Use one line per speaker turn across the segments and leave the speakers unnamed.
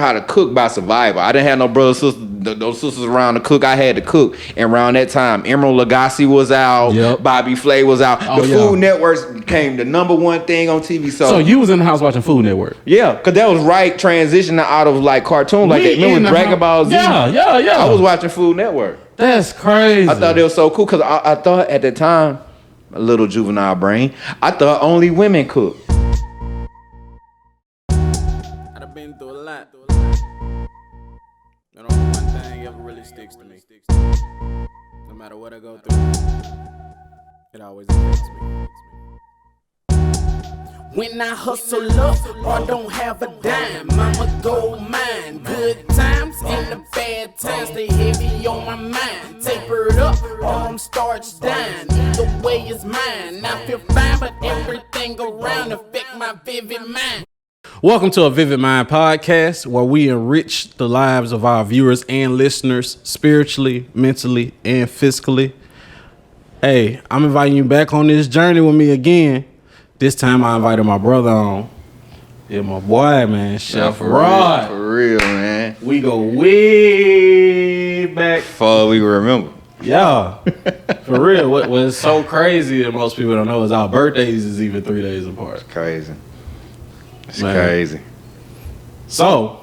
how to cook by survival. I didn't have no brothers, sisters, those sisters around to cook. I had to cook. And around that time, Emerald Lagasse was out.
Yep.
Bobby Flay was out. The Food Network became the #1 thing on TV. So
you was in the house watching Food Network?
Yeah, because that was right transitioning out of like cartoons. Like that. Remember Dragon Ball Z?
Yeah.
I was watching Food Network.
That's crazy.
I thought it was so cool because I thought at the time, a little juvenile brain, I thought only women cook.
I've been through a lot. And only one thing ever really sticks to me. No matter what I go through, it always affects me. When I hustle up or don't have a dime, I'ma go mine. Good times and the bad times, they heavy on my mind. Tapered up or I'm starched down. Either way is mine. I feel fine, but everything around affect my vivid mind.
Welcome to a Vivid Mind podcast, where we enrich the lives of our viewers and listeners spiritually, mentally, and physically. Hey, I'm inviting you back on this journey with me again. This time I invited my brother on. Yeah, my boy, man, Chef Rod.
For real, man.
We go way back.
Before we remember.
Yeah, for real. What's so crazy that most people don't know is our birthdays is even 3 days apart.
It's crazy. It's
Man.
crazy.
So,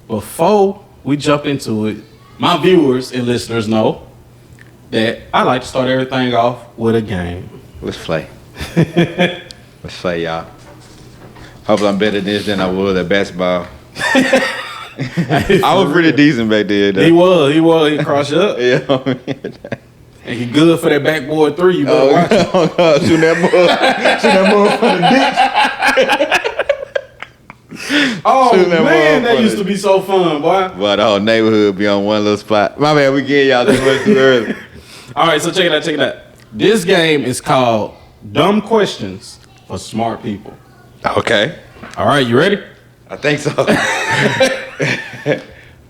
before we jump into it, my viewers and listeners know that I like to start everything off with a game.
Let's play. Let's play, y'all. Hope I'm better at this than I was at basketball. I was pretty decent back then, though.
He was. He crossed you up.
Yeah,
And he good for that backboard three. You better watch it.
Oh, God. Shoot that ball from the ditch.
Oh, man, that used to be so fun, boy.
Well, the whole neighborhood be on one little spot. My man, we getting y'all this much too early.
All right, so check it out. This game is called Dumb Questions for Smart People.
Okay.
All right, you ready?
I think so.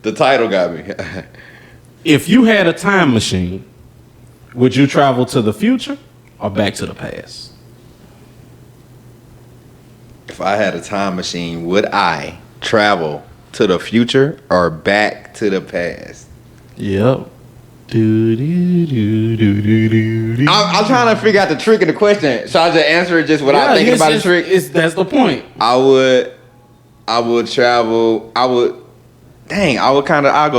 The title got me.
If you had a time machine, would you travel to the future or back to the past?
If I had a time machine, would I travel to the future or back to the past?
Yep.
I'm trying to figure out the trick of the question. So I just answer it just without thinking about the trick?
That's the point.
I'll go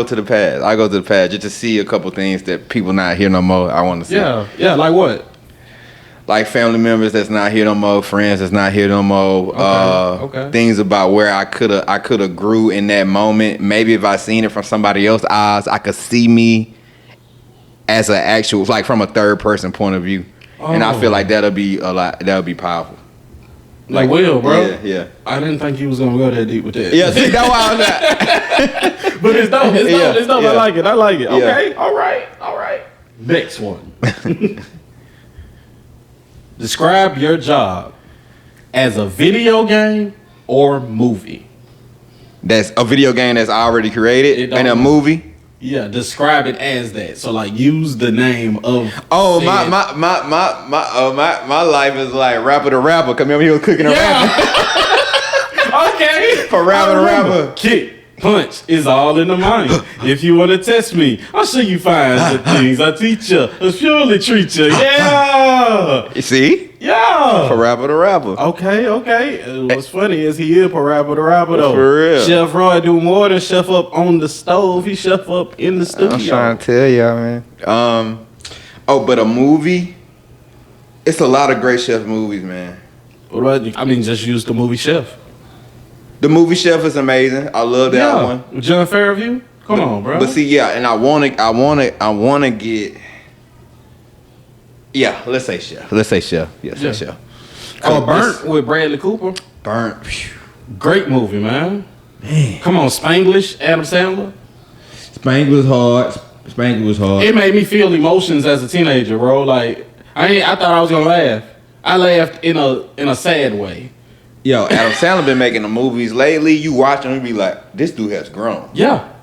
to the past. I'll go to the past just to see a couple things that people not here no more. I want to see.
Yeah, like what?
Like family members that's not here no more, friends that's not here no more.
Okay.
Things about where I could have grew in that moment. Maybe if I seen it from somebody else's eyes, I could see me as an actual, like from a third person point of view. And I feel like that'll be a lot. That'll be powerful.
Like Will, bro.
Yeah.
I didn't think you was gonna go that deep with that.
Yeah, see, that's why I was like.
But it's dope. It's dope.
Yeah.
I like it.
Yeah.
Okay. All right. Next one. Describe your job as a video game or movie.
That's a video game that's already created and a movie.
Yeah, describe it as that. So like, use the name of.
Oh, my life is like rapper to rapper. Cause remember he was cooking a rapper.
Okay.
For rapper to rapper.
Kick, punch is all in the mind. If you want to test me, I'll show you find the things I teach you. I'll surely treat you. Yeah.
You see?
Yeah.
For rapper to rapper.
Okay. What's funny is he is for rapper to rapper though.
For real.
Chef Roy do more than chef up on the stove. He chef up in the studio.
I'm trying to tell y'all, man. But a movie. It's a lot of great chef movies, man.
What about you? I mean, just use the movie Chef.
The movie Chef is amazing. I love that one.
John Fairview. Come on, bro.
But see, yeah, and I wanna get. Yeah, let's say Chef. Yeah, say Chef.
Burnt with Bradley Cooper.
Burnt. Phew.
Great movie, man. Come on, Spanglish, Adam Sandler.
Spanglish was hard.
It made me feel emotions as a teenager, bro. Like I thought I was gonna laugh. I laughed in a sad way.
Yo, Adam Sandler been making the movies lately. You watch them and be like, this dude has grown.
Yeah.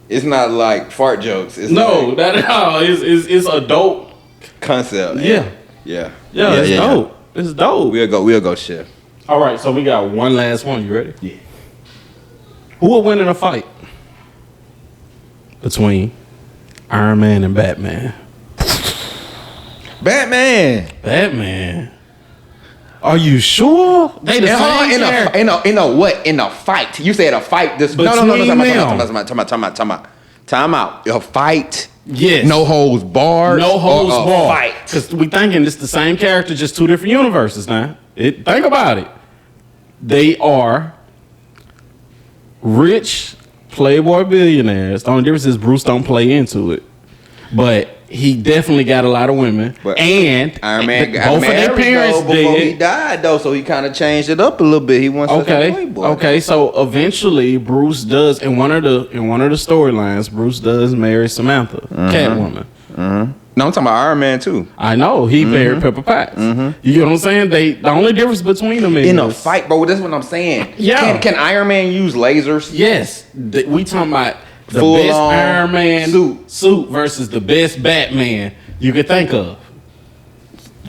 It's not like fart jokes. It's
not at all. It's adult
concept.
Yeah. It's dope. It's dope.
We'll go Chef.
All right, so we got one last one. You ready?
Yeah.
Who would win in a fight between Iron Man and Batman? Batman. Are you sure? They the same character.
In a fight. You said a fight. This no. Time out. A fight.
Yes.
No holds barred.
No holds barred.
Fight.
Because we thinking it's the same character, just two different universes now. Think about it. They are rich playboy billionaires. The only difference is Bruce don't play into it. But he definitely got a lot of women. But and
Iron Man got
both of their parents
before he died, though, so he kind of changed it up a little bit. He wants to be a playboy.
Okay, so eventually Bruce does in one of the storylines, Bruce does marry Samantha, Catwoman.
No, I'm talking about Iron Man too.
I know he married Pepper Potts. You know what I'm saying? The only difference between them is
in a fight, bro. That's what I'm saying.
Yeah.
Can Iron Man use lasers?
Yes. We talking about the
Full
best
on
Iron Man suit versus the best Batman you could think of.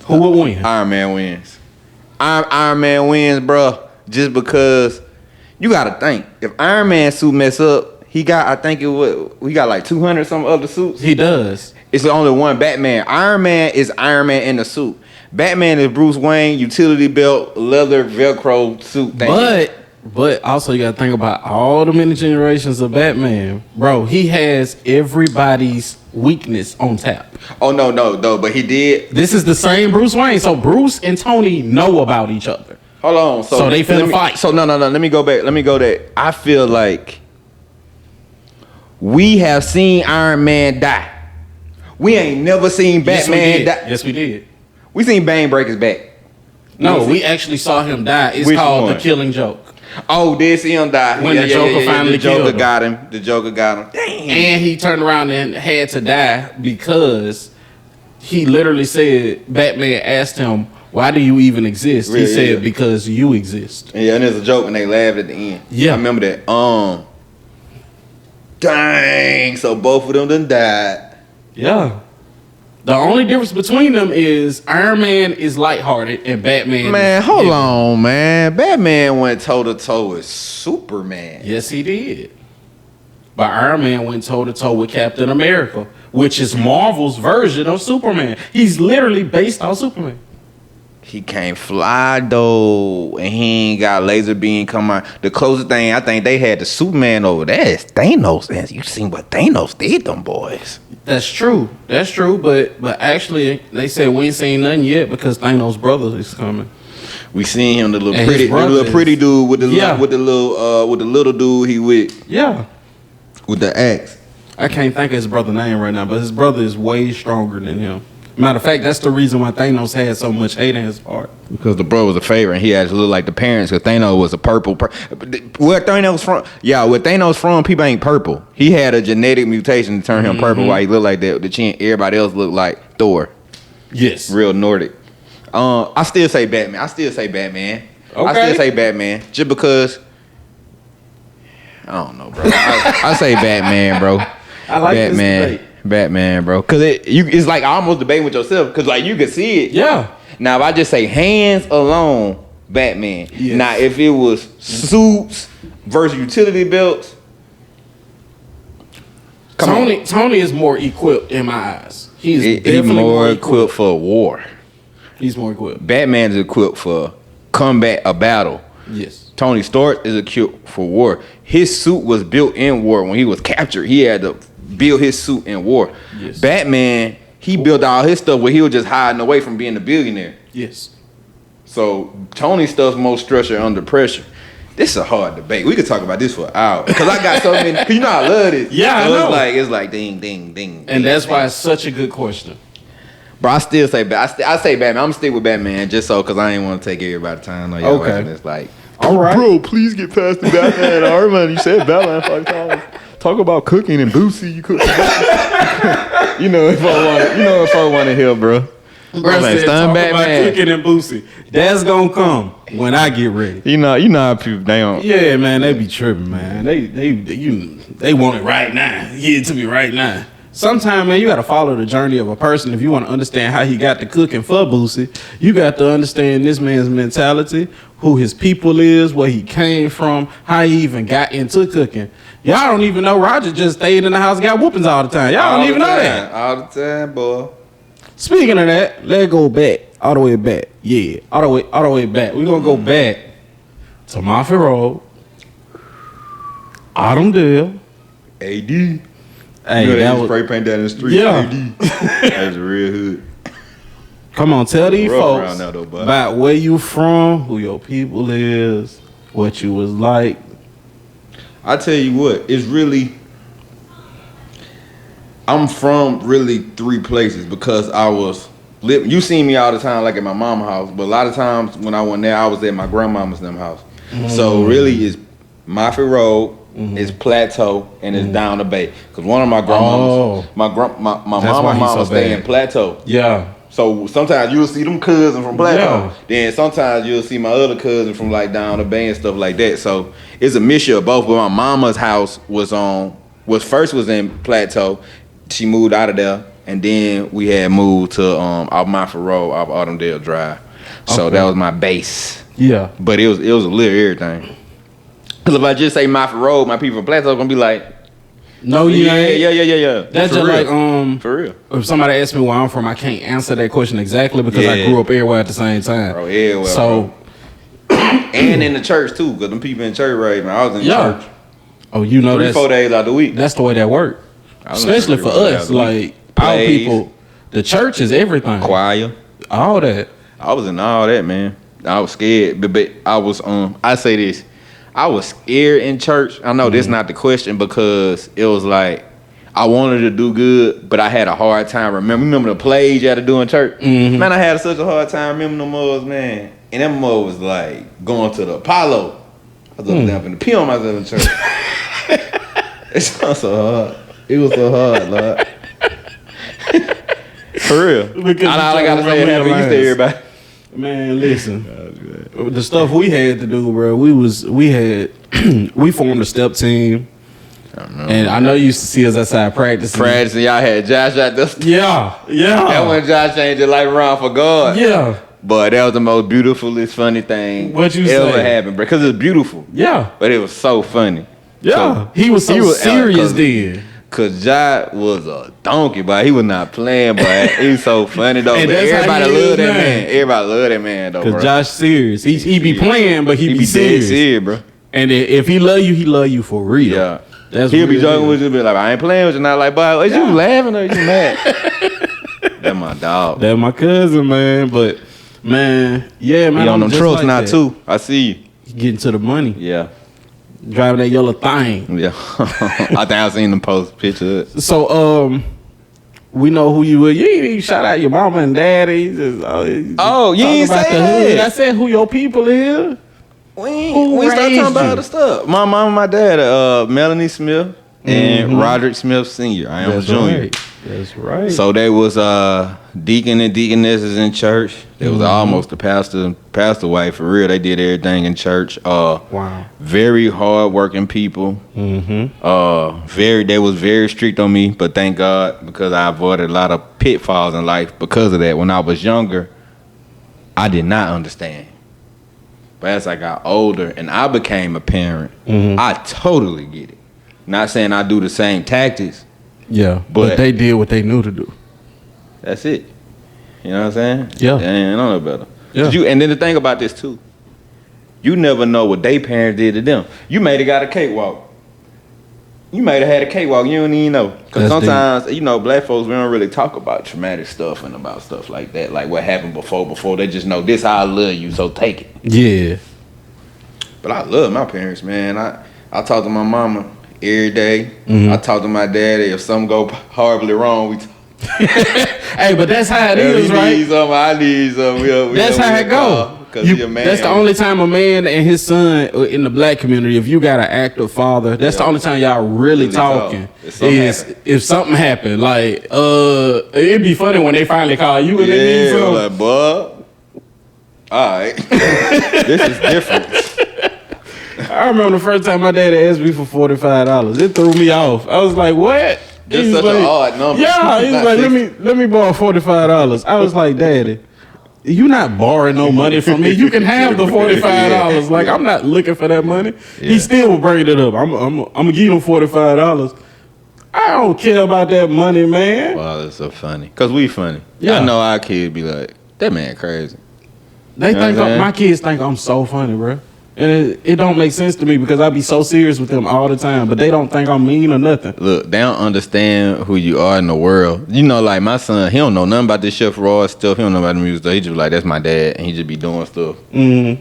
Who would win?
Iron Man wins. Iron Man wins, bro. Just because you got to think, if Iron Man suit mess up, he got like 200 some other suits.
He does.
It's only one Batman. Iron Man is Iron Man in the suit. Batman is Bruce Wayne, utility belt, leather, Velcro suit thing.
But also you gotta think about all the many generations of Batman. Bro, he has everybody's weakness on tap.
Oh no, but he did.
This is the same Bruce Wayne. So Bruce and Tony know about each other.
Hold on.
So they finna fight.
So no. Let me go back. I feel like we have seen Iron Man die. We ain't never seen Batman die.
Yes, we did.
We seen Bane break his back.
No, we actually saw him die. It's called The Killing Joke.
Oh, did see him die.
When the Joker finally killed him.
The Joker got him. Damn.
And he turned around and had to die because he literally said, Batman asked him, why do you even exist? He said, because you exist.
Yeah, and there's a joke and they laughed at the end.
Yeah.
I remember that. Dang. So both of them done died.
Yeah. The only difference between them is Iron Man is lighthearted and Batman.
Man, hold on, man. Batman went toe to toe with Superman.
Yes, he did. But Iron Man went toe to toe with Captain America, which is Marvel's version of Superman. He's literally based on Superman.
He can't fly though, and he ain't got laser beam come out. The closest thing I think they had to Superman over there is Thanos, and you seen what Thanos did them boys.
That's true. But actually, they said we ain't seen nothing yet because Thanos' brother is coming.
We seen him, the little pretty dude with the little dude he with.
Yeah.
With the axe.
I can't think of his brother's name right now, but his brother is way stronger than him. Matter of fact, that's the reason why Thanos had so much hate in his heart.
Because the bro was a favorite, and he had to look like the parents. Because Thanos was a purple. Where Thanos from? Yeah, where Thanos from, people ain't purple. He had a genetic mutation to turn him purple. Why he looked like that? The chin. Everybody else looked like Thor.
Yes,
real Nordic. I still say Batman. Okay. I still say Batman, just because. I don't know, bro. I say Batman, bro.
I like Batman. This debate.
Batman, bro, because it's like almost debating with yourself, because like you can see it.
Yeah.
Now if I just say hands alone, Batman.
Yes.
Now if it was suits versus utility belts,
Tony is more equipped in my eyes. He's definitely
more equipped for war.
He's more equipped.
Batman is equipped for combat, a battle.
Yes.
Tony Stark is equipped for war. His suit was built in war. When he was captured, he had to build his suit in war.
Yes.
Batman, he built all his stuff where he was just hiding away from being a billionaire.
Yes.
So Tony's stuff's more structured under pressure. This is a hard debate. We could talk about this for hours. Because I got so many. Cause you know I love this.
Yeah,
so
I know.
It's like ding, ding, ding.
And that's why it's such a good question.
Bro, I still say I say Batman. I'm gonna stick with Batman just so, because I ain't want to take everybody's time.
Okay.
It's like,
all right,
bro, please get past the Batman. Armand, you said Batman 5 times. Talk about cooking and Boosie. You cook. You know if I want to hear, bro.
Bro said, talk about cooking and Boosie. That's gonna come when I get ready.
You know how people they don't.
Yeah, man, they be tripping, man. They want it right now. Give it to me right now. Sometimes, man, you got to follow the journey of a person. If you want to understand how he got to cooking for Boosie, you got to understand this man's mentality, who his people is, where he came from, how he even got into cooking. Y'all don't even know Roger just stayed in the house and got whoopings all the time. Y'all don't even know that.
All the time, boy.
Speaking of that, let's go back. All the way back. Yeah. All the way back. We're gonna go back to Mafia Road. Autumndale.
AD.
Hey,
that was spray paint down the street.
Yeah.
AD. That was real hood.
Come on, tell these
Rough
folks
around now, though, bud.
about where you from, who your people is, what you was like.
I tell you what, it's really. I'm from really 3 places because I was living. You see me all the time, like at my mama's house, but a lot of times when I went there, I was at my grandmama's house. So really, it's Mafia Road, it's Plateau, and it's down the bay. Cause one of my grandmamas, my mama stay in Plateau.
Yeah.
So sometimes you'll see them cousins from Plateau. Then sometimes you'll see my other cousin from like down the bay and stuff like that. So it's a mixture of both. But my mama's house was in Plateau. She moved out of there, and then we had moved to off Mafia Road, off Autumndale Drive. So that was my base.
Yeah.
But it was a little everything. Cause if I just say Mafia Road, my people from Plateau gonna be like,
no, you ain't.
Yeah.
That's
for
just
real.
like
for real.
If somebody asks me where I'm from, I can't answer that question exactly because I grew up everywhere at the same time.
Bro, everywhere.
So,
and in the church too, cause them people in church right now. I was in church.
Oh, you know
3-4 days out the week.
That's the way that work. Especially for us, like our people, the church is everything.
Choir,
all that.
I was in all that, man. I was scared, but I was I say this, I was scared in church. I know this not the question because it was like I wanted to do good, but I had a hard time. Remember the plays you had to do in church? Man, I had such a hard time remembering them mothers, man. And them mothers was like going to the Apollo. I was up there finna pee on myself in church. It was so hard. It was so hard, Lord. For real. All I gotta say is happy Easter, everybody.
Man, listen. The stuff we had to do, bro. We formed a step team. And I know you used to see us outside practicing.
Y'all had Josh out there.
Yeah.
That when Josh changed your life around for God.
Yeah.
But that was the most beautifulest, funny thing ever happened, bro. Because it was beautiful.
Yeah.
But it was so funny.
Yeah.
So,
he was serious then.
Cause Josh was a donkey, but he was not playing, but he's so funny though.
And
everybody love that man. Everybody love that man though,
Cause
bro.
Josh serious. He be playing, but he be serious.
serious, bro.
And if he love you for real.
Yeah.
That's
He'll be joking with you, be like, I ain't playing with you, not like, boy, is you laughing or you mad? That's my dog.
That's my cousin, man. But man, yeah, man.
He on them trucks
like
now
that.
too. I see you.
Getting to the money.
Yeah.
Driving that yellow thing.
Yeah. I think I seen them post pictures.
So we know who you were. You ain't even shout out your mama and daddy. You just,
you ain't say that.
I said who your people is.
We start talking about other stuff. My mom and my dad, Melanie Smith and Roderick Smith Sr. I am Junior.
Right. That's right.
So they was deacon and deaconesses in church. They was almost the pastor wife for real. They did everything in church.
Wow.
Very hard working people. They was very strict on me, but thank God because I avoided a lot of pitfalls in life because of that. When I was younger, I did not understand. But as I got older and I became a parent, I totally get it. Not saying I do the same tactics.
Yeah, but they did what they knew to do.
That's it. You know what I'm saying?
Yeah.
They ain't know no better.
Yeah.
And then the thing about this too, you never know what they parents did to them. You might have got a cakewalk. You might have had a cakewalk. You don't even know. Because sometimes, black folks, we don't really talk about traumatic stuff and about stuff like that. Like what happened before. They just know this how I love you, so take it.
Yeah.
But I love my parents, man. I talk to my mama every day. I talk to my daddy. If something go horribly wrong, we talk.
Hey, but that's how it is, right?
I need something.
That's how it go. That's the only time a man and his son in the black community, if you got an active father, that's the only time y'all really talking. If something happened. Like, it'd be funny when they finally call you and they need something.
Like, bud, all right, this is different.
I remember the first time my dad asked me for $45. It threw me off. I was like, what?
It's such an odd number.
Yeah, he was like, let me borrow $45. I was like, Daddy, you not borrowing no money from me. You can have the $45. Like, I'm not looking for that money.
Yeah.
He still will bring it up. I'm gonna give him $45. I don't care about that money, man.
Wow, that's so funny. Cause we funny.
Yeah.
I know our kids be like, that man crazy.
They
You know
think
what I'm saying?
my kids think I'm so funny, bro. And it don't make sense to me because I be so serious with them all the time, but they don't think I'm mean or nothing.
Look, they don't understand who you are in the world. You know, like my son, he don't know nothing about this Chef Raw stuff. He don't know about the music stuff. He just be like, that's my dad, and he just be doing stuff.
Mm-hmm.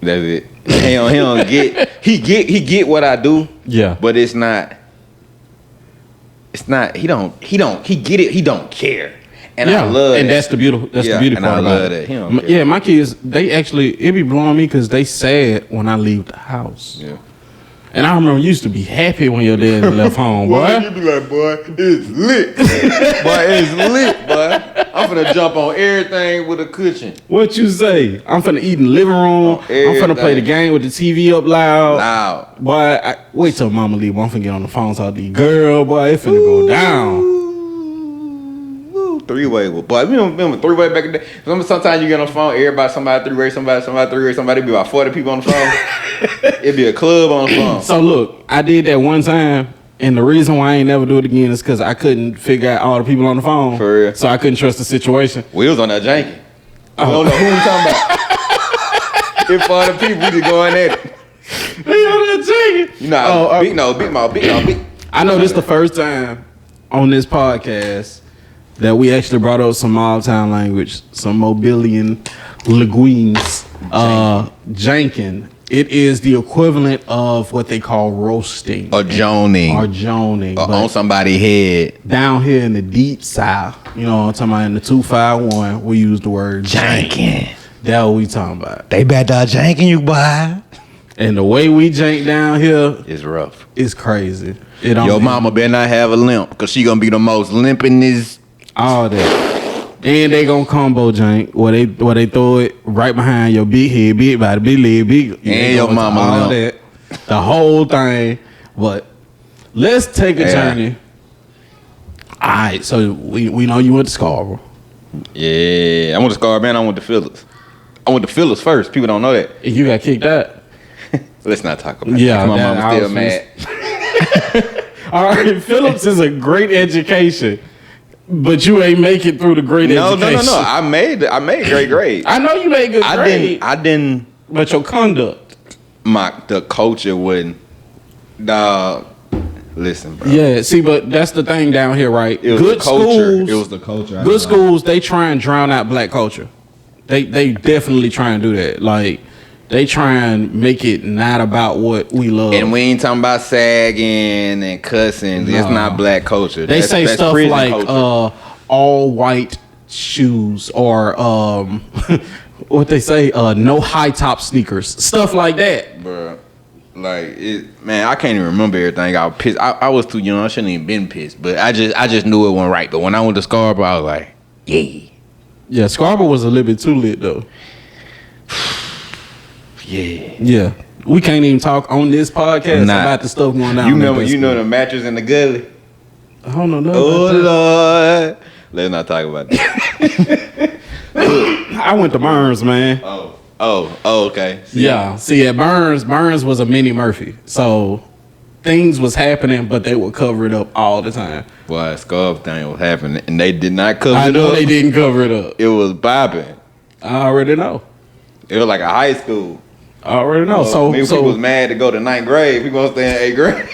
That's it. He don't get. He get what I do.
Yeah.
But it's not. He get it. He don't care. And I love
and
that.
that's the beautiful. That's the beauty
and
part
I
about
love
it.
that. He don't care.
Yeah, my kids, they actually it be blowing me because they sad when I leave the house.
Yeah.
And I remember you used to be happy when your dad left home, boy.
You be like, boy, it's lit. Boy, it's lit, boy. I'm finna jump on everything with a cushion.
What you say? I'm finna eat in the living room. I'm finna play the game with the TV up loud.
Loud.
Boy, wait till mama leave. I'm finna get on the phone talk to the girl. Boy, it finna go down.
Three-way. Boy, we don't remember three-way back in the day. Remember sometimes you get on the phone, somebody three-way, somebody be about 40 people on the phone. It'd be a club on the phone.
So look, I did that one time, and the reason why I ain't never do it again is because I couldn't figure out all the people on the phone.
For real.
So I couldn't trust the situation.
We was on that janky. I don't know who we talking about. If for the people, we just going at it.
They on that
You know, big.
I know this the first time on this podcast that we actually brought up some small town language, some Mobilian linguines. Jankin. It is the equivalent of what they call roasting.
Or joning.
But
on somebody's head.
down here in the deep south, you know what I'm talking about, in the 251, we use the word
Jankin.
That's what we talking about.
They better janking you, boy.
And the way we jank down here
It's rough.
is crazy. It don't
Your mama better not have a limp, because she gonna be the most limpingest.
all that. And they gonna combo jank where they throw it right behind your big head, big body, big leg, big.
And your mama
all
limp.
that, the whole thing. But let's take a journey. All right, so we know you went to Scarborough.
Yeah, I went to Scarborough, man. I went to Phillips. I went to Phillips first. People don't know that.
And you got kicked out.
Let's not talk about
Yeah,
it. My
that-
mama's
I
still
was
mad.
All right, Phillips is a great education, but you ain't make it through the great education.
No. I made great grades.
I know you made good grades.
I didn't.
But your conduct.
The culture wouldn't. Dog. Listen, bro.
Yeah, see, but that's the thing down here, right?
It was
Good
the culture.
schools.
It was the culture.
Good schools, they try and drown out black culture. They definitely try and do that. Like, they try and make it not about what we love.
And we ain't talking about sagging and cussing. It's
No.
not black culture.
They say
that's
stuff
prison
like
culture.
all white shoes or what they say, no high top sneakers, stuff like that.
Bruh. Like it, man, I can't even remember everything. I was pissed. I was too young. I shouldn't even been pissed. But I just knew it wasn't right. But when I went to Scarborough, I was like, yeah.
Yeah, Scarborough was a little bit too lit though.
Yeah.
Yeah. We can't even talk on this podcast about the stuff going on.
You know the mattress in the gully?
I don't know nothing
Oh,
about that.
Lord. Let's not talk about that.
I went to Burns, man.
Oh, okay.
Yeah. See, at Burns was a mini Murphy. So things was happening, but they would cover it up all the time.
Boy, Scarborough thing was happening, and they did not cover
I
it
know
up.
they didn't cover it up.
It was bopping.
I already know.
It was like a high school.
I already know.
Maybe people was mad to go to 9th grade. We gonna stay in 8th grade.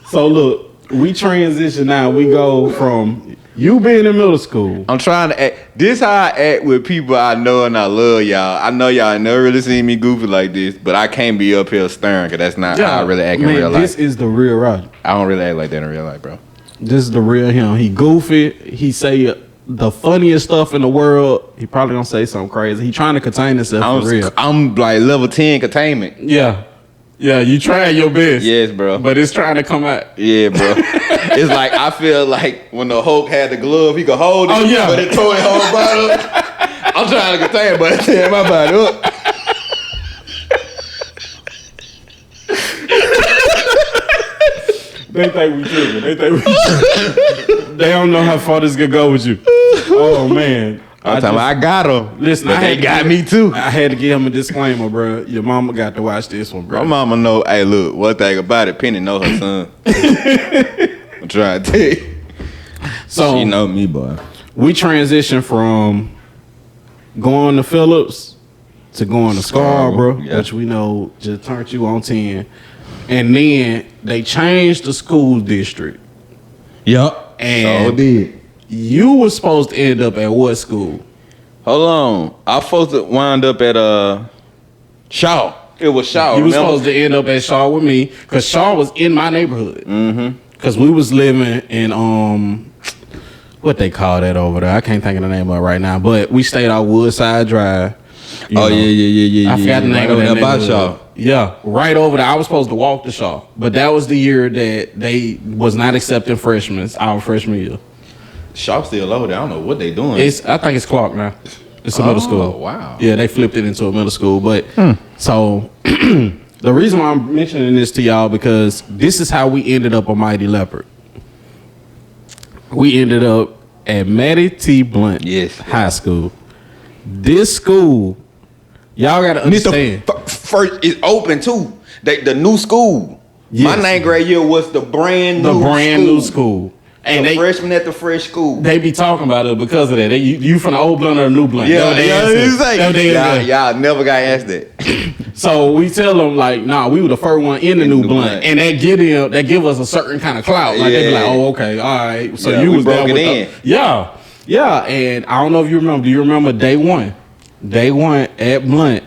So look, we transition now. We go from you being in middle school.
I'm trying to act. This how I act with people I know and I love, y'all. I know y'all never really seen me goofy like this, but I can't be up here stern because that's not how I really act in real life.
This is the real Roger.
I don't really act like that in real life, bro.
This is the real him. He goofy. He say the funniest stuff in the world. He probably gonna say something crazy. He trying to contain himself for real.
I'm like level 10 containment.
Yeah. Yeah, you trying your best.
Yes, bro.
But it's trying to come out.
Yeah, bro. It's like I feel like when the Hulk had the glove, he could hold it.
Oh, yeah.
But it tore his whole body up. I'm trying to contain, but it tear my body up.
They think we tripping. They don't know how far this could go with you. Oh man.
I got them.
Listen,
they got me too.
I had to give him a disclaimer, bro. Your mama got to watch this one, bro.
My mama know. Hey, look, one thing about it, Penny know her son. I'm trying to tell you.
So
She know me, boy.
we transitioned from going to Phillips to going to Scarborough,
Yeah.
which we know just turned you on 10. And then they changed the school district.
Yup.
And
So did.
you were supposed to end up at what school?
Hold on. I was supposed to wind up at Shaw. It was Shaw.
You were
remember?
supposed to end up at Shaw with me because Shaw was in my neighborhood. Mm-hmm. Because we was living in what they call that over there. I can't think of the name of it right now. But we stayed out Woodside Drive.
Yeah.
I forgot the name of that
About
neighborhood.
Shaw.
Yeah, right over there. I was supposed to walk to Shaw, but that was the year that they was not accepting freshmen our freshman year.
Shaw still over there. I don't know what they doing.
I think it's Clark now. It's a middle school.
Oh, wow.
Yeah, they flipped it into a middle school. But so the reason why I'm mentioning this to y'all because this is how we ended up on Mighty Leopard. We ended up at Mattie T. Blunt High School. This school, y'all gotta understand.
First, it's open too. The new school.
Yes.
My 9th grade year was the brand new school.
And
the freshman at the fresh school.
They be talking about it because of that. You from the old blunt or the new blunt?
Yeah,
Y'all
y'all never got asked that.
So we tell them like, nah, we were the first one in the new blunt, and that give us a certain kind of clout. Like they be like, oh, okay, all right. So you was there with yeah. And I don't know if you remember. Do you remember day one? Day one at Blunt.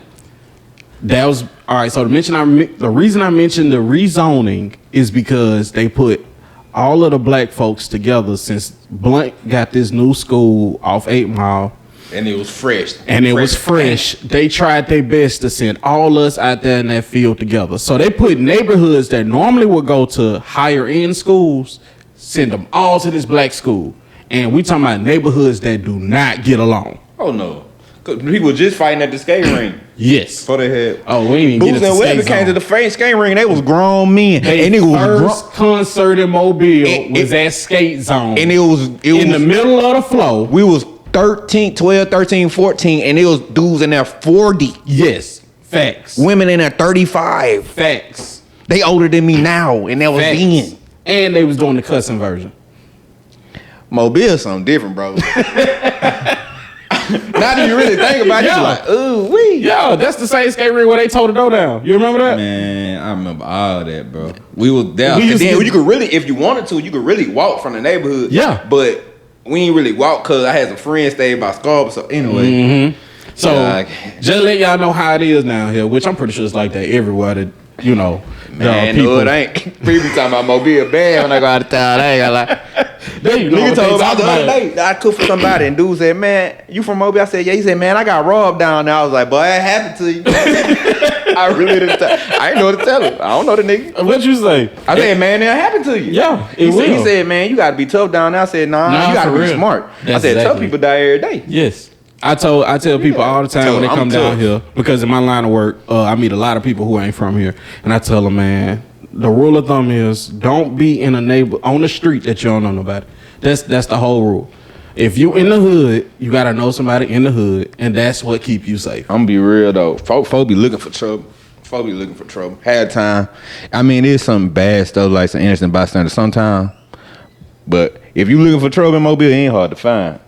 That was all right. So the reason I mentioned the rezoning is because they put all of the black folks together since Blunt got this new school off 8 Mile.
And it was fresh.
They tried their best to send all us out there in that field together. So they put neighborhoods that normally would go to higher end schools, send them all to this black school. And we talking about neighborhoods that do not get along.
Oh no. 'Cause people just fighting at the skating ring.
Yes.
For their head.
Oh, we didn't
Boots
get it.
and whatever came to the skating ring, they was grown men.
And it was first concert in Mobile was at Skate Zone.
And it was
in the middle of the flow.
We was 12, 13, 14, and it was dudes in there 40.
Yes. Facts.
Women in there 35.
Facts.
They older than me now, and that was then.
And they was doing the cussing version.
Mobile something different, bro. Now that you really think about it, you're like, ooh, wee.
Yeah, that's the same skate ring where they tore the door down. You remember that?
Man, I remember all that, bro. We was there.
We
And then
used to-
you could really, if you wanted to, you could really walk from the neighborhood.
Yeah.
But we ain't really walk because I had some friends stay by Scarborough. So anyway.
So just let y'all know how it is down here, which I'm pretty sure it's like that everywhere that, you know,
Man,
people.
no, it ain't. People be talking about Mobile bad when I go out of town. I ain't gonna lie. Nigga told me about the other day I cooked for somebody and dude said, man, you from Mobile? I said, yeah. He said, man, I got robbed down there. I was like, boy, it happened to you. I really didn't tell. I ain't know what to tell him. I don't know the nigga.
What you say?
I said, man, it happened to you.
Yeah,
He said, man, you got to be tough down there. I said, nah you got to
for
be
real.
smart.
That's
I said, tough
exactly.
people die every day.
Yes. I tell people all the time
Tell
when they
them
come
I'm
down
tough.
here, because in my line of work, I meet a lot of people who ain't from here. And I tell them, man, the rule of thumb is don't be in a neighbor on the street that you don't know nobody. That's the whole rule. If you in the hood, you gotta know somebody in the hood, and that's what keep you safe.
I'm gonna be real though. Folk be looking for trouble. Had time. I mean, there's some bad stuff like some innocent bystander sometimes. But if you looking for trouble in Mobile, it ain't hard to find.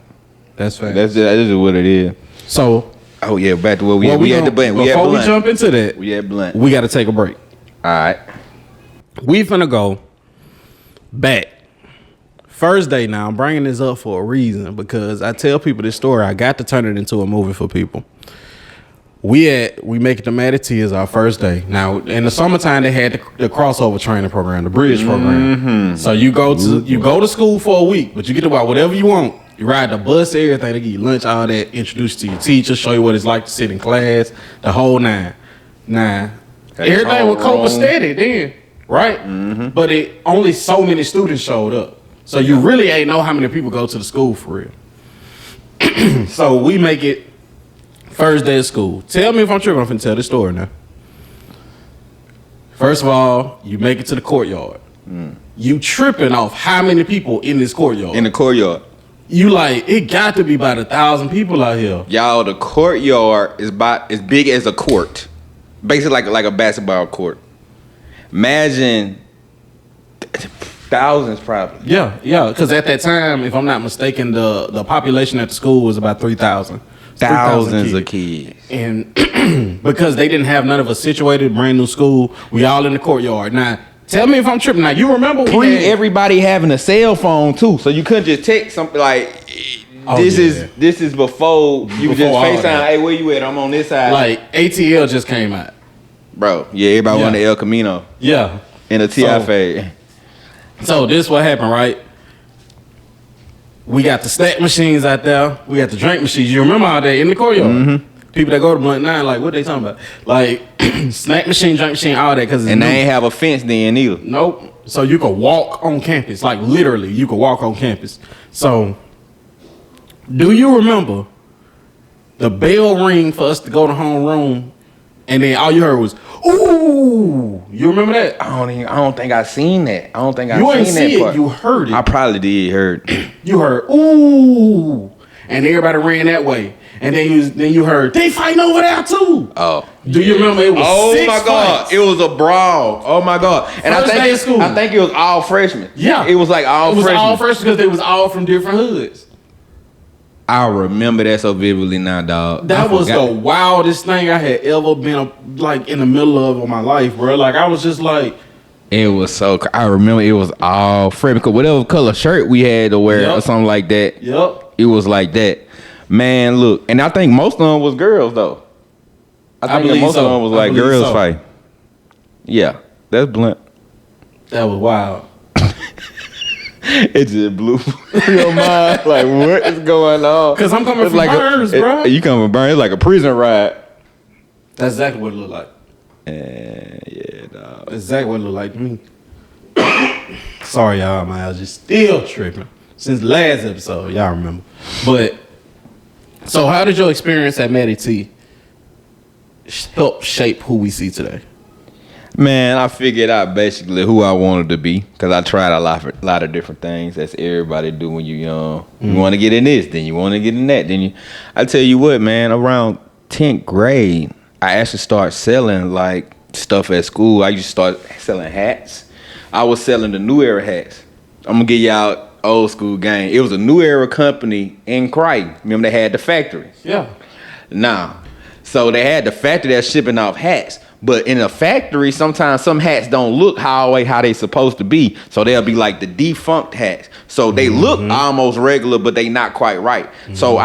That's fact.
That's just what it is.
So,
Oh yeah, back to where we at the Blunt.
Before we jump into that,
We at Blunt.
we got to take a break.
All right.
We finna go back. First day now, I'm bringing this up for a reason because I tell people this story. I got to turn it into a movie for people. We make it to Mattie T is our first day. Now in the summertime they had the crossover training program, the bridge program. So you go to school for a week, but you get to buy whatever you want. You ride the bus, everything. They give you lunch, all that. Introduce you to your teacher, show you what it's like to sit in class, the whole nine. Everything was copacetic then, right? But only so many students showed up. So you really ain't know how many people go to the school for real. So we make it first day of school. Tell me if I'm tripping. I'm finna tell this story now. First of all, you make it to the courtyard. You tripping off how many people in this courtyard.
In the courtyard.
You like, it got to be about 1,000 people out here.
Y'all, the courtyard is about as big as a court. Basically like a basketball court. Imagine thousands probably.
Yeah, because at that time, if I'm not mistaken, the population at the school was about 3,000.
Thousands of kids.
And because they didn't have none of us situated, brand new school, we all in the courtyard. Now, tell me if I'm tripping. Now, you remember
Everybody having a cell phone too, so you couldn't just text something like, this is before you just FaceTime, hey, where you at? I'm on this side.
Like, ATL just came out.
Bro, yeah, everybody went to El Camino.
Yeah.
In a TFA.
So this what happened, right? We got the snack machines out there. We got the drink machines. You remember all that in the courtyard? Mm-hmm. People that go to Blunt 9, like, what they talking about? Like, snack machine, drink machine, all that. And
they ain't have a fence then either.
Nope. So you could walk on campus. Like, literally, you could walk on campus. So, do you remember the bell ring for us to go to homeroom? And then all you heard was, ooh. You remember that?
I don't think I seen that. I don't think I
seen
that
see
part.
It. You heard it.
I probably did heard.
You heard, ooh. And everybody ran that way. And then you heard, they fighting over there too.
Oh.
Do you remember it was 6
my God.
fights.
It was a brawl. Oh my God. And
First day of school.
I think it was all freshmen.
Yeah.
It was like all freshmen.
It was all freshmen because they was all from different hoods.
I remember that so vividly now, dog.
That was the wildest thing I had ever been like in the middle of my life, bro. Like I was just like,
it was so. I remember it was all fresh because whatever color shirt we had to wear or something like that.
Yep.
It was like that, man. Look, and I think most of them was girls though. I think most of them was like girls fight. Yeah, that's Blunt.
That was wild.
It just blew your mind. Like, what is going on?
Because I'm coming from Burns, bro.
You coming from Burns? It's like a prison ride.
That's exactly what it looked like.
Yeah, dog.
That's exactly what it looked like to me. Sorry, y'all. My allergies still tripping since the last episode. Y'all remember. But, so how did your experience at Matty T help shape who we see today?
Man, I figured out basically who I wanted to be because I tried a lot of different things. That's everybody do when you're young. You want to get in this, then you want to get in that. I tell you what, man, around 10th grade, I actually started selling like stuff at school. I used to start selling hats. I was selling the New Era hats. I'm going to give y'all old school game. It was a New Era company in Crichton. Remember they had the factory?
Yeah.
Nah. So they had the factory that's shipping off hats. But in a factory, sometimes some hats don't look how they supposed to be. So they'll be like the defunct hats. So they look almost regular, but they not quite right. So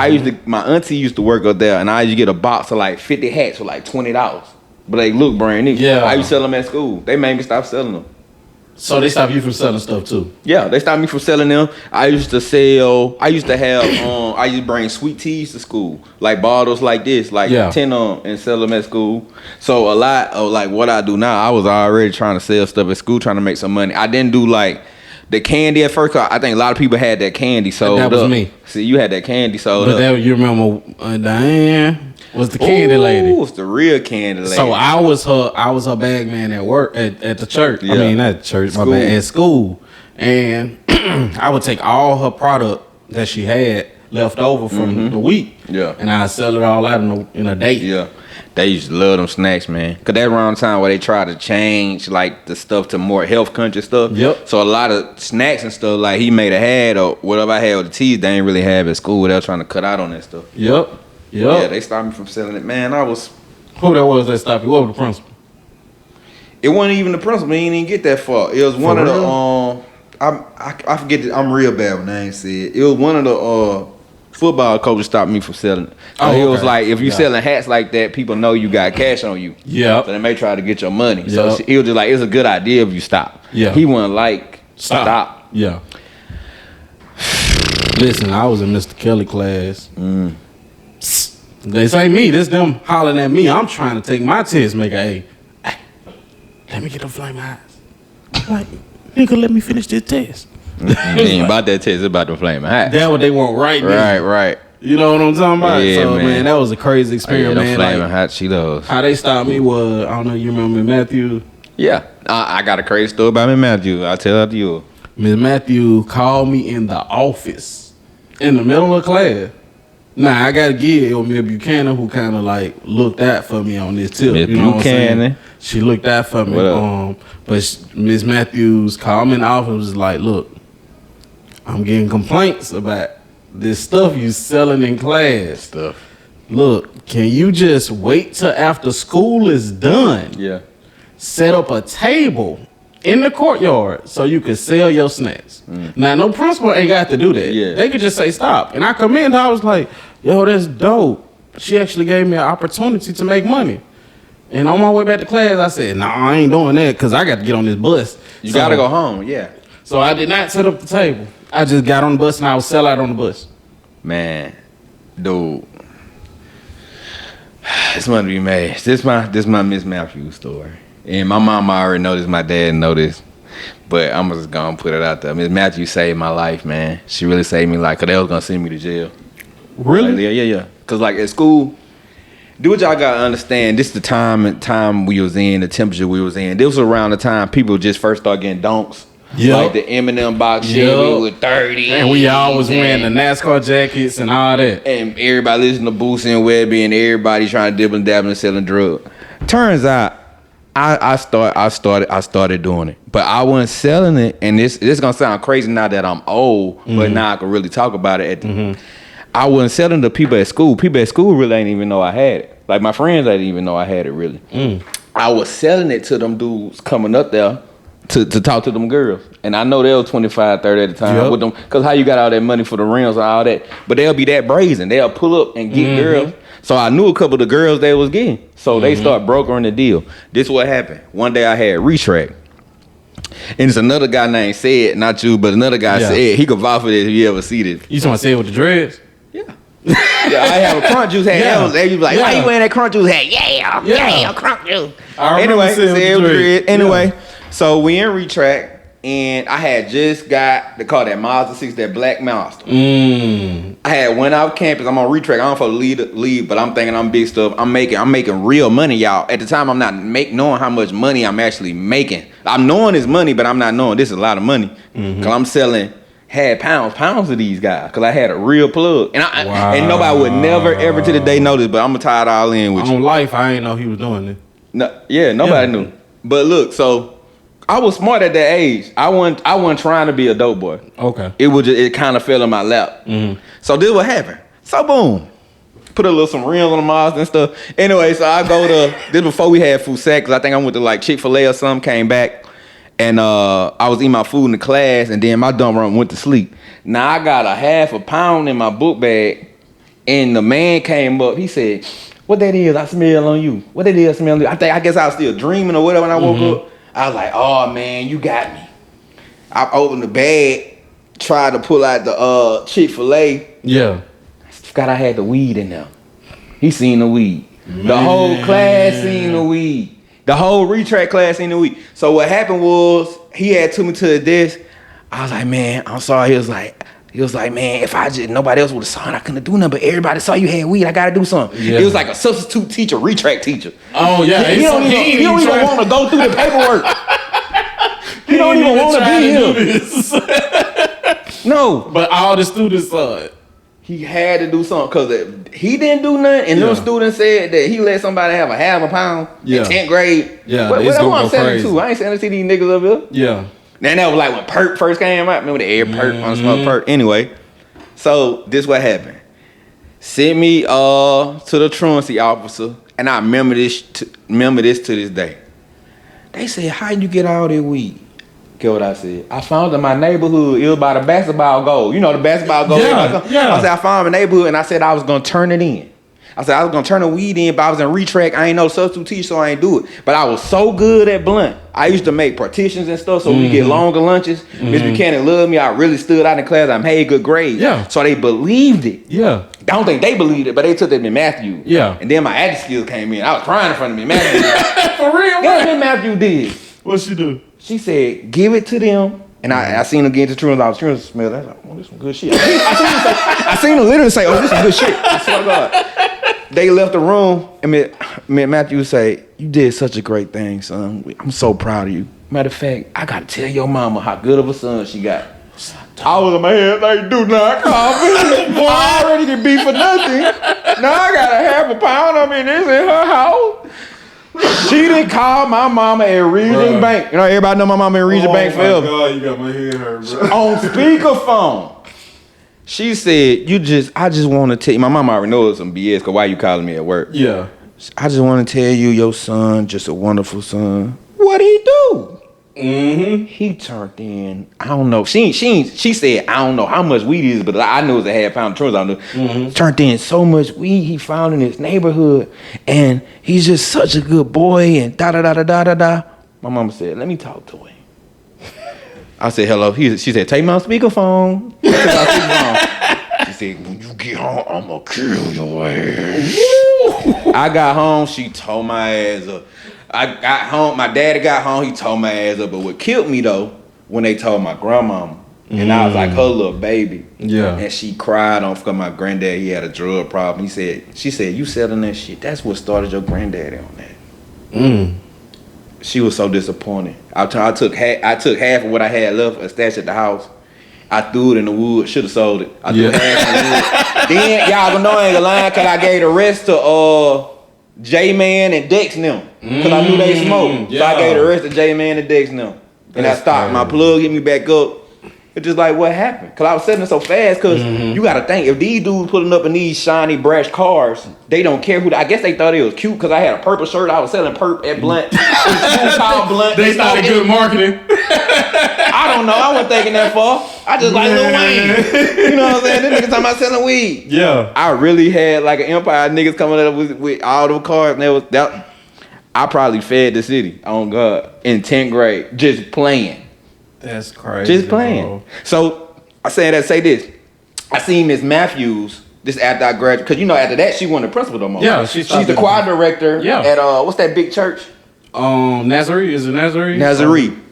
my auntie used to work up there, and I used to get a box of like 50 hats for like $20. But they look brand new.
Yeah.
I used to sell them at school. They made me stop selling them.
So they stopped you from selling stuff too?
Yeah, they stopped me from selling them. I used to bring sweet teas to school, like bottles like this, like 10 of them, and sell them at school. So a lot of like what I do now, I was already trying to sell stuff at school, trying to make some money. I didn't do like the candy at first, 'cause I think a lot of people had that candy sold up.
That was me.
See, you had that candy sold up.
But you remember Diane was the candy lady.
It was the real candy lady.
So I was her bag man at work at the church.
Yeah.
I mean, not church, my bad, at school. And I would take all her product that she had left over from the week.
Yeah.
And I'd sell it all out in a day.
Yeah. They used to love them snacks, man. Cause that around the time where they try to change like the stuff to more health conscious stuff.
Yep.
So a lot of snacks and stuff like he made a had or whatever I had with the teas, they ain't really have at school. They were trying to cut out on that stuff.
Yep.
Yeah, they stopped me from selling it. Man,
who that was that stopped you? What was the principal?
It wasn't even the principal. He didn't even get that far. It was one of the I forget that I'm real bad with names said. It was one of the football coaches stopped me from selling it. It was like, if you selling hats like that, people know you got cash on you.
Yeah.
So they may try to get your money.
Yep.
So he was just like, it's a good idea if you stop.
Yeah.
He wasn't like, stop.
Yeah. Listen, I was in Mr. Kelly class. This ain't me. This them hollering at me. I'm trying to take my test, make hey, let me get them flame eyes. Like, nigga, let me finish this test.
Ain't about that test, it's about the flame hot.
That's what they want right now.
Right.
You know what I'm talking about?
Yeah,
so, man, that was a crazy experience, man.
Flaming hot Cheetos.
How they stopped me was, I don't know, you remember Matthew?
Yeah. I got a crazy story about me, Matthew. I'll tell it to you.
Miss Matthew called me in the office In the middle of class. Nah, I gotta give it with Miss Buchanan, who kind of like looked out for me on this tip.
Miss
you know what I'm saying?
Buchanan.
She looked out for me. But Miss Matthews called me in the office and was like, look, I'm getting complaints about this stuff you selling in class. Look, can you just wait till after school is done?
Yeah.
Set up a table in the courtyard so you can sell your snacks. Now, no principal ain't got to do that.
Yeah.
They could just say stop. And I come in, I was like, yo, that's dope. She actually gave me an opportunity to make money. And on my way back to class, I said, nah, I ain't doing that because I got to get on this bus.
You got to go home, yeah.
So I did not set up the table. I just got on the bus and I was sell out on the bus.
Man, dude. This must be mad. This my Miss Matthews story. And my mama already know this, my dad know this. But I'm just gonna put it out there. Miss Matthews saved my life, man. She really saved me life, cause they was gonna send me to jail.
Really?
Like, yeah. Cause like at school, do what y'all gotta understand. This is the time we was in, the temperature we was in. This was around the time people just first started getting dunks.
Yep.
Like the Eminem box shit, we with 30.
And we all was wearing the NASCAR jackets and all that.
And everybody listening to Boosie and Webby and everybody trying to dibble and dabble and selling drugs. Turns out, I started doing it. But I wasn't selling it, and this gonna sound crazy now that I'm old, but now I can really talk about it. I wasn't selling to people at school. People at school really ain't even know I had it. Like my friends didn't even know I had it really. I was selling it to them dudes coming up there to talk to them girls. And I know they were 25, 30 at the time with them. Because how you got all that money for the rims and all that. But they'll be that brazen. They'll pull up and get girls. So I knew a couple of the girls they was getting. So they start brokering the deal. This what happened. One day I had retract. And it's another guy named Said, not you, but another guy said, he could vouch for this if you ever see this.
You talking about Said with the dreads?
Yeah. Yeah, I have a crunch juice hat. They was like, why you wearing that crunch juice hat? Yeah, crunch juice.
Anyway,
so we in retract, and I had just got the car, that Mazda 6, that black Mazda. I had went off campus. I'm on retract. I don't for leave, but I'm thinking I'm big stuff. I'm making real money, y'all. At the time, I'm not knowing how much money I'm actually making. I'm knowing it's money, but I'm not knowing this is a lot of money. Cause I'm selling pounds of these guys. Cause I had a real plug, and nobody would never ever to the day know this, but I'm gonna tie it all in with you.
On life, I ain't know he was doing it.
Nobody knew. But look, so I was smart at that age. I wasn't trying to be a dope boy. Okay. It kind of fell in my lap. So this what happened. So boom, put some rims on the Mazda and stuff. Anyway, so I go to this before we had food sack, because I think I went to like Chick-fil-A or something. Came back and I was eating my food in the class, and then my dumb run went to sleep. Now I got a half a pound in my book bag, and the man came up. He said, "What that is? I smell on you. What that is? I smell on you." I guess I was still dreaming or whatever when I woke up. I was like, "Oh man, you got me." I opened the bag, tried to pull out the Chick-fil-A. Yeah. Forgot I had the weed in there. He seen the weed. Man. The whole class seen the weed. The whole retract class seen the weed. So what happened was, he had took me to the desk. I was like, "Man, I'm sorry." He was like, "Man, if nobody else would have saw it, I couldn't do nothing. But everybody saw you had weed. I gotta do something." Yeah. It was like a substitute teacher, retract teacher. Oh yeah, he don't even want to go through the paperwork. He don't even want to be here. No, but all the students saw it. He had to do something because he didn't do nothing, and those students said that he let somebody have a half a pound in 10th grade. Yeah, that's what I'm selling to. I ain't selling to these niggas up here. Yeah. And that was like when Perk first came out. Remember the air Perk on smoke Perk? Anyway, so this what happened. Sent me to the truancy officer, and I remember this to this day. They said, "How you get all that weed?" Get what I said? "I found it in my neighborhood. It was by the basketball goal. You know the basketball goal." Yeah. I said, "I found my neighborhood," and I said I was gonna turn it in. I said I was gonna turn the weed in, but I was in retract. I ain't no substitute teacher, so I ain't do it. But I was so good at blunt. I used to make partitions and stuff, so we get longer lunches. Miss Buchanan loved me. I really stood out in class. I made good grades. Yeah. So they believed it. Yeah. I don't think they believed it, but they took it to Matthew. Yeah. And then my acting skills came in. I was crying in front of me, Matthew. For real? Guess what Matthew did? What'd she do? She said, "Give it to them." And I seen her get into truants. I was trying to smell that. I was like, "Oh, this some good shit." I seen her literally say, "Oh, this some good shit." I swear to God. They left the room, and me and Matthew say, "You did such a great thing, son. I'm so proud of you. Matter of fact, I gotta tell your mama how good of a son she got." I was in my head like, do not call me. Boy, I already get beat for nothing. Now I got a half a pound of me and it's in her house. She didn't call my mama at Region Bank. You know, everybody know my mama at Region Bank forever.
Oh my God, you got my head hurt, bro.
On speakerphone. She said, I just want to tell you, my mama already knows some BS, because why you calling me at work?
Yeah.
I just want to tell you, your son, just a wonderful son. What'd he do?
Mm-hmm.
He turned in, I don't know. She said, I don't know how much weed it is, but I know it's a half pound of truth. I know. Mm-hmm. Turned in so much weed he found in his neighborhood, and he's just such a good boy, and da-da-da-da-da-da-da. My mama said, let me talk to him. I said, hello. She said, take my speakerphone. She said, when you get home, I'm going to kill your ass. I got home, she tore my ass up. I got home, my daddy got home, he tore my ass up. But what killed me, though, when they told my grandmama, and I was like her little baby.
Yeah.
And she cried on because my granddad, he had a drug problem. She said, you selling that shit. That's what started your granddaddy on that.
Mm.
She was so disappointed. I took half of what I had left, a stash at the house. I threw it in the wood. Should have sold it. I threw half in the wood. Then y'all gonna know I ain't gonna lie, cause I gave the rest to J-Man and Dex and them. Cause I knew they smoked.
Yeah.
So I gave the rest to J-Man and Dex and them. And I stopped. My plug hit me back up. It's just like, what happened? Cause I was selling it so fast. Cause you gotta think, if these dudes pulling up in these shiny brash cars, they don't care who. I guess they thought it was cute cause I had a purple shirt. I was selling perp at Blunt. It was called Blunt.
They started good marketing.
I don't know. I wasn't thinking that far. I just like Lil Wayne. You know what I'm saying? This nigga talking about selling weed.
Yeah.
I really had like an empire. Niggas coming up with all them cars. And that I probably fed the city on God in 10th grade just playing.
That's crazy.
Just playing.
Bro.
So I say this. I seen Miss Matthews this after I graduated. Because you know after that she wasn't the principal no more.
Yeah,
she's the choir director at what's that big church?
Nazarene. Is it Nazarene?
Nazarene.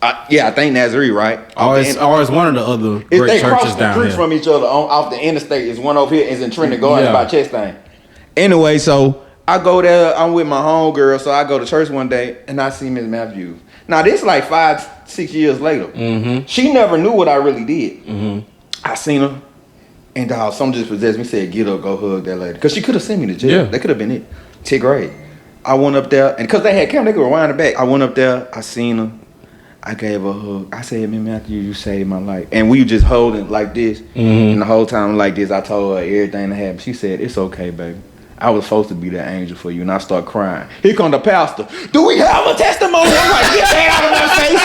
I think Nazarene, right?
Or it's one of the other great
they
churches
cross the
down
street
here.
from each other off the interstate. Is one over here. Is in Trinity Gardens by Chastain. Anyway, so I go there. I'm with my homegirl, so I go to church one day and I see Miss Matthews. Now this like 5-6 years later. Mm-hmm. She never knew what I really did. Mm-hmm. I seen her, and something just possessed me. Said, "Get up, go hug that lady," because she could have sent me to jail. Yeah. That could have been it. 10th grade. I went up there, and because they had camera, they could rewind it back. I went up there. I seen her. I gave her a hug. I said, "Miss Matthews, you saved my life." And we were just holding like this, and the whole time like this. I told her everything that happened. She said, "It's okay, baby. I was supposed to be that angel for you," and I start crying. Here come the pastor. Do we have a testimony? I'm like, get that out of my face.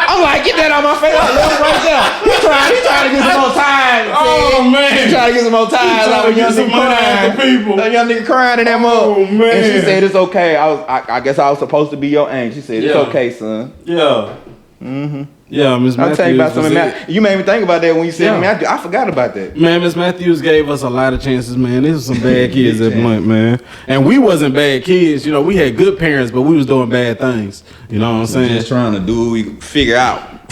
I'm like, get that out of my face. I left right there. He trying to get some more time.
Oh man.
He trying to get some more time.
Like a young nigga crying.
That young nigga crying in that mug.
Oh man.
And she said, it's okay. I guess I was supposed to be your angel. She said, it's okay, son.
Yeah. Mm-hmm. Yeah, Miss Matthews.
I'll tell you about something. You made me think about that when you said Matthews. I forgot about that.
Man, Miss Matthews gave us a lot of chances, man. This was some bad kids at Blunt, man. And we wasn't bad kids. You know, we had good parents, but we was doing bad things. You know what I'm saying?
Just trying to do, we figure out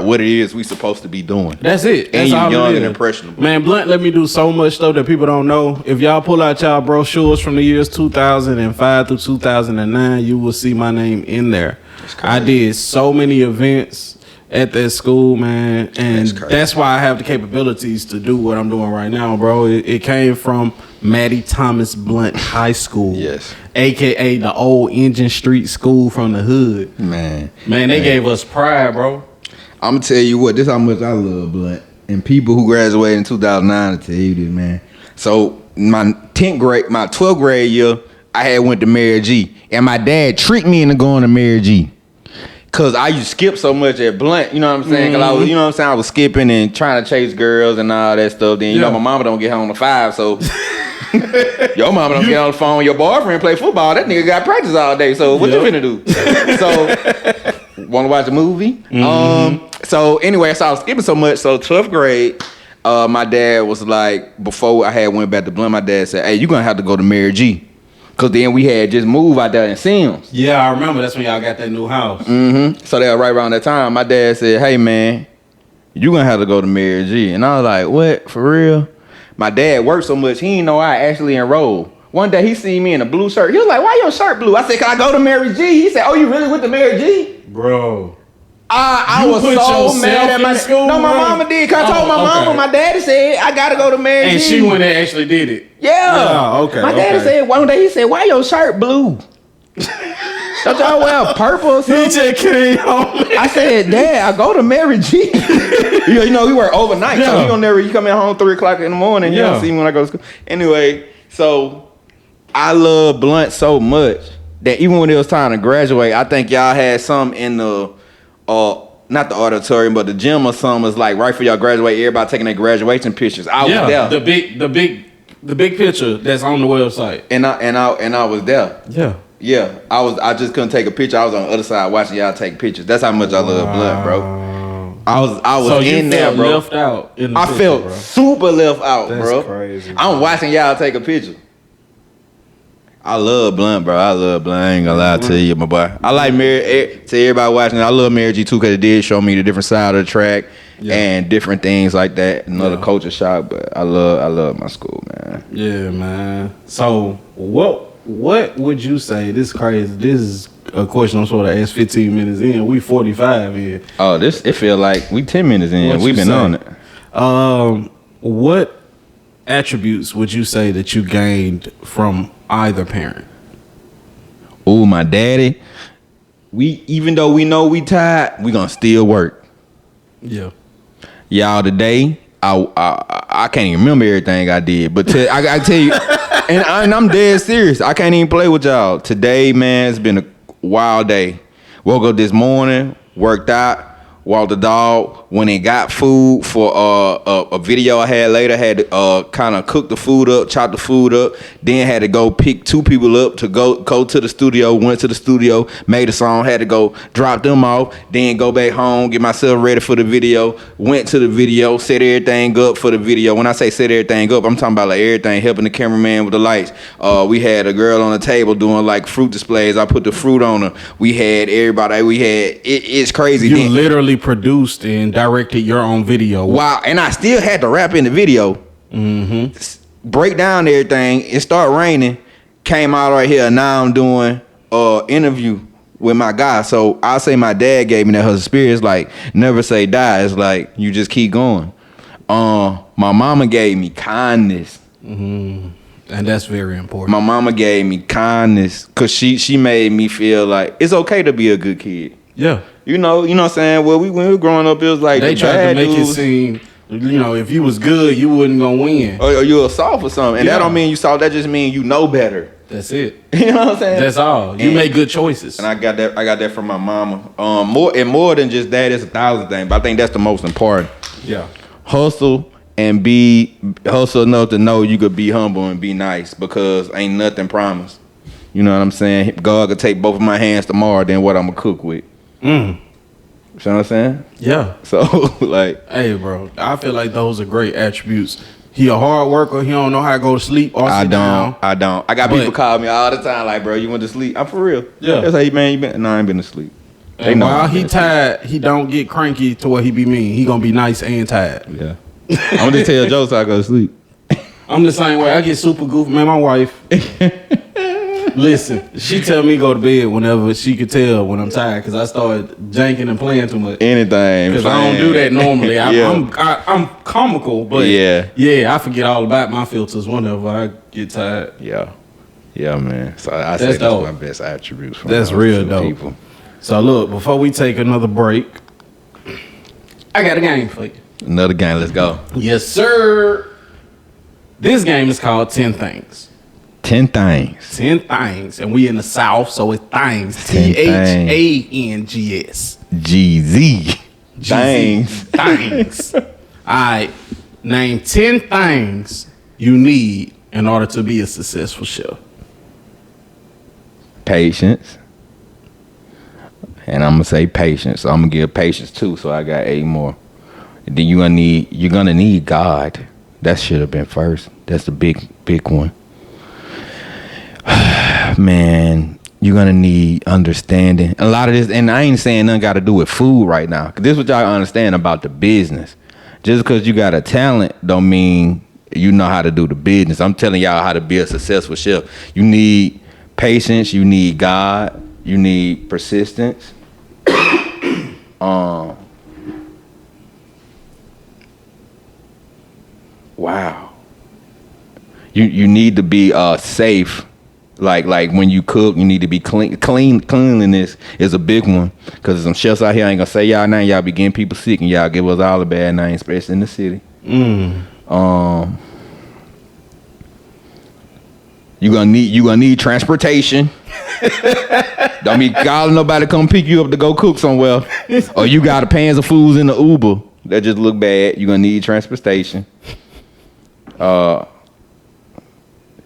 what it is we supposed to be doing.
That's it. That's
and
all
you're young
it is.
and impressionable.
Man, Blunt let me do so much stuff that people don't know. If y'all pull out y'all brochures from the years 2005 through 2009, you will see my name in there. I did so many events at that school, man, and that's why I have the capabilities to do what I'm doing right now, bro. It came from Mattie Thomas Blunt High School, aka the old Engine Street School from the hood. Man, they gave us pride, bro.
I'm gonna tell you what, this is how much I love Blunt, and people who graduated in 2009 to tell you this, man. So my 12th grade year, I had went to Mary G, and my dad tricked me into going to Mary G. Cause I used to skip so much at Blunt, you know what I'm saying? Cause I was, you know what I'm saying, I was skipping and trying to chase girls and all that stuff. Then you know my mama don't get home to 5, so your mama don't get on the phone. Your boyfriend play football. That nigga got practice all day. So what you finna do? So want to watch a movie? So anyway, so I was skipping so much. So 12th grade, my dad was like, before I had went back to Blunt, my dad said, "Hey, you gonna have to go to Mary G." Cause then we had just moved out there in Sims.
Yeah, I remember. That's when y'all got that new house.
So that was right around that time. My dad said, "Hey man, you gonna have to go to Mary G." And I was like, "What? For real?" My dad worked so much, he didn't know I actually enrolled. One day he seen me in a blue shirt. He was like, "Why your shirt blue?" I said, "Can I go to Mary G?" He said, "Oh, you really went to Mary G?"
Bro.
I
You
was
put
so
yourself
mad at my
in school,
No, my
bro?
mama did. Cause I told my
Oh,
mama,
okay.
my daddy said I gotta go to Mary
And
G.
she went and actually did it.
Yeah.
Okay.
My daddy said one day, he said, "Why your shirt blue? Don't y'all wear purple or
He
something?"
just came home.
I said, "Dad, I go to Mary G." You know, we work overnight, so
Yeah.
he come in home 3 o'clock in the morning. You
Yeah.
don't see me when I go to school. Anyway, so I love blunt so much that even when it was time to graduate, I think y'all had some in the not the auditorium, but the gym or something was like right for y'all graduate. Everybody taking their graduation pictures. I was there.
The big picture that's on the website.
And I was there.
Yeah.
Yeah, I just couldn't take a picture. I was on the other side watching y'all take pictures. That's how much I love blunt, bro. I was
So
in
you
there,
felt
bro.
left out in the
I
picture,
felt
bro.
super left out,
That's
bro.
crazy,
I'm
bro.
watching y'all take a picture. I love blunt, bro. I love blunt. I ain't gonna lie to you, my boy. I like Mary. To everybody watching, I love Mary G too because it did show me the different side of the track and different things like that. Another culture shock, but I love my school, man.
Yeah, man. So what would you say? This is crazy. This is a question I'm sort of asked 15 minutes in. We 45 in.
Oh, it feel like we 10 minutes in.
What
We've
you
been
say?
on it.
What attributes would you say that you gained from either parent?
Oh, my daddy. Even though we know we tired, we gonna still work.
Yeah.
Y'all, today, I can't even remember everything I did, but I tell you, and I'm dead serious. I can't even play with y'all. Today, man, it's been a wild day. Woke up this morning, worked out, walked the dog, went and got food for a video I had later. Had to kind of cook the food up, chop the food up. Then had to go pick 2 people up to go to the studio. Went to the studio, made a song. Had to go drop them off. Then go back home, get myself ready for the video. Went to the video, set everything up for the video. When I say set everything up, I'm talking about like everything, helping the cameraman with the lights. We had a girl on the table doing like fruit displays. I put the fruit on her. We had everybody. It's crazy.
You
Then,
literally produced and directed your own video.
wow, and I still had to rap in the video. Break down everything. It started raining. Came out right here. Now I'm doing interview with my guy. So I say my dad gave me that her spirit. It's like never say die. It's like you just keep going. My mama gave me kindness.
And that's very important.
My mama gave me kindness because she made me feel like it's okay to be a good kid.
Yeah.
You know what I'm saying? Well, when we were growing up, it was like
They
the
tried to
bad
make
dudes,
it seem, if you was good, you wasn't gonna win.
or you a soft or something. And
Yeah.
that don't mean you soft. That just mean you know better.
That's it.
You know what I'm saying?
That's all. You
And-
make good choices.
And I got that from my mama. More than just that, it's 1,000 things. But I think that's the most important.
Yeah.
Hustle and hustle enough to know you could be humble and be nice because ain't nothing promised. You know what I'm saying? God could take both of my hands tomorrow, then what I'm gonna cook with. You know what I'm saying?
Yeah.
So like,
Hey, bro. I feel like those are great attributes. He a hard worker. He don't know how to go to sleep or sit down.
I don't. I got
But-
people call me all the time like, bro, you went to sleep? I'm for real.
Yeah.
That's how you been. No, I ain't been to sleep. They
And
know
while
I've
he
been
tired, he don't get cranky to where he be mean. He gonna be nice and tired.
Yeah. I'm gonna just tell jokes so I go to sleep.
I'm the same way. I get super goofy. Man, my wife, listen, she tell me go to bed whenever she could tell when I'm tired because I start janking and playing too much.
Anything.
Because I don't do that normally.
Yeah.
I'm comical, but
Yeah.
I forget all about my filters whenever I get tired.
Yeah. Yeah, man. So I say
That's
that's
dope.
my best attributes from
That's
those
real
two
dope.
people.
So look, before we take another break, I got a game for you.
Another game, let's go.
Yes, sir. This game is called 10 Things.
10 things.
10 things. And we in the South, so it's things.
10
THANGS.
GZ. Things.
Things. All right. Name 10 things you need in order to be a successful chef.
Patience. And I'm gonna say patience. So I'm gonna give patience too. So I got 8 more. And then you're gonna need God. That should have been first. That's the big one. Man, you're gonna need understanding. A lot of this, and I ain't saying nothing got to do with food right now. 'Cause this is what y'all understand about the business. Just because you got a talent don't mean you know how to do the business. I'm telling y'all how to be a successful chef. You need patience. You need God. You need persistence. Wow. You need to be safe. Like when you cook, you need to be clean. Cleanliness is a big one, because some chefs out here, I ain't gonna say y'all name, y'all be getting people sick, and y'all give us all a bad name, especially in the city. You gonna need transportation. Don't be calling nobody to come pick you up to go cook somewhere, or you got pans of foods in the Uber that just look bad. You gonna need transportation.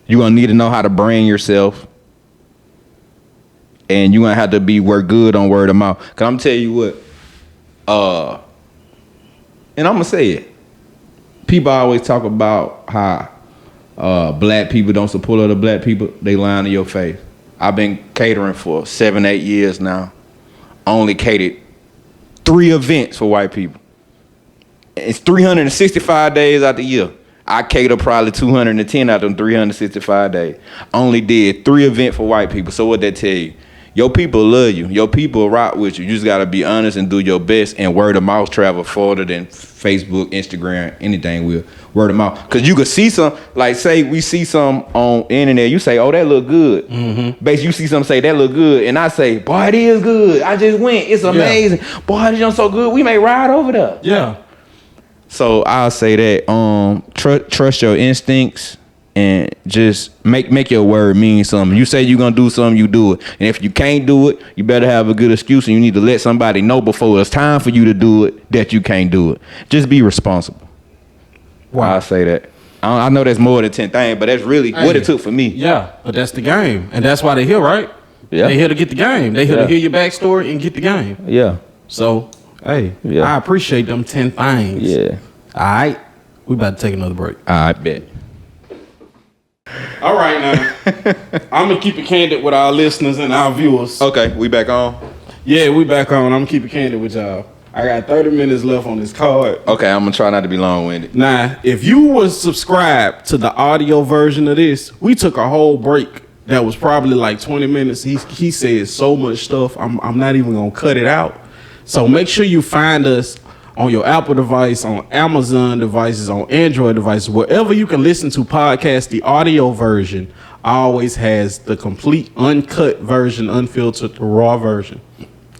You gonna need to know how to brand yourself, and you gonna have to work good on word of mouth. Cause I'm tell you what, and I'm gonna say it. People always talk about how black people don't support other black people. They lying to your face. I've been catering for 7-8 years now. Only catered 3 events for white people. It's 365 days out the year. I cater probably 210 out of them 365 days. Only did 3 events for white people. So what that tell you? Your people love you. Your people rock with you. You just gotta be honest and do your best. And word of mouth travel further than Facebook, Instagram, anything will. Word of mouth. Cause you could see some, like say we see some on internet. You say, oh, that look good. Mm-hmm. Basically, you see something say that look good, and I say, boy, it is good. I just went. It's amazing. Yeah. Boy, it is so good. We may ride over there.
Yeah.
So I'll say that trust your instincts and just make your word mean something. You say you're gonna do something, you do it. And if you can't do it, you better have a good excuse, and you need to let somebody know before it's time for you to do it that you can't do it. Just be responsible. Wow. I'll say that. I know that's more than 10 things, but that's really what it took for me.
Yeah, but that's the game. And that's why they're here, right? Yeah. They're here to get the game. They're here to hear your backstory and get the game.
Yeah.
So, hey, I appreciate them 10 things.
Yeah.
All right. We about to take another break.
I bet.
All right, now. I'm going to keep it candid with our listeners and our viewers.
Okay, we back on?
Yeah, we back on. I'm going to keep it candid with y'all. I got 30 minutes left on this card.
Okay, I'm going to try not to be long-winded.
Now, if you was subscribed to the audio version of this, we took a whole break that was probably like 20 minutes. He said so much stuff, I'm not even going to cut it out. So make sure you find us on your Apple device, on Amazon devices, on Android devices, wherever you can listen to podcasts. The audio version always has the complete uncut version, unfiltered, raw version.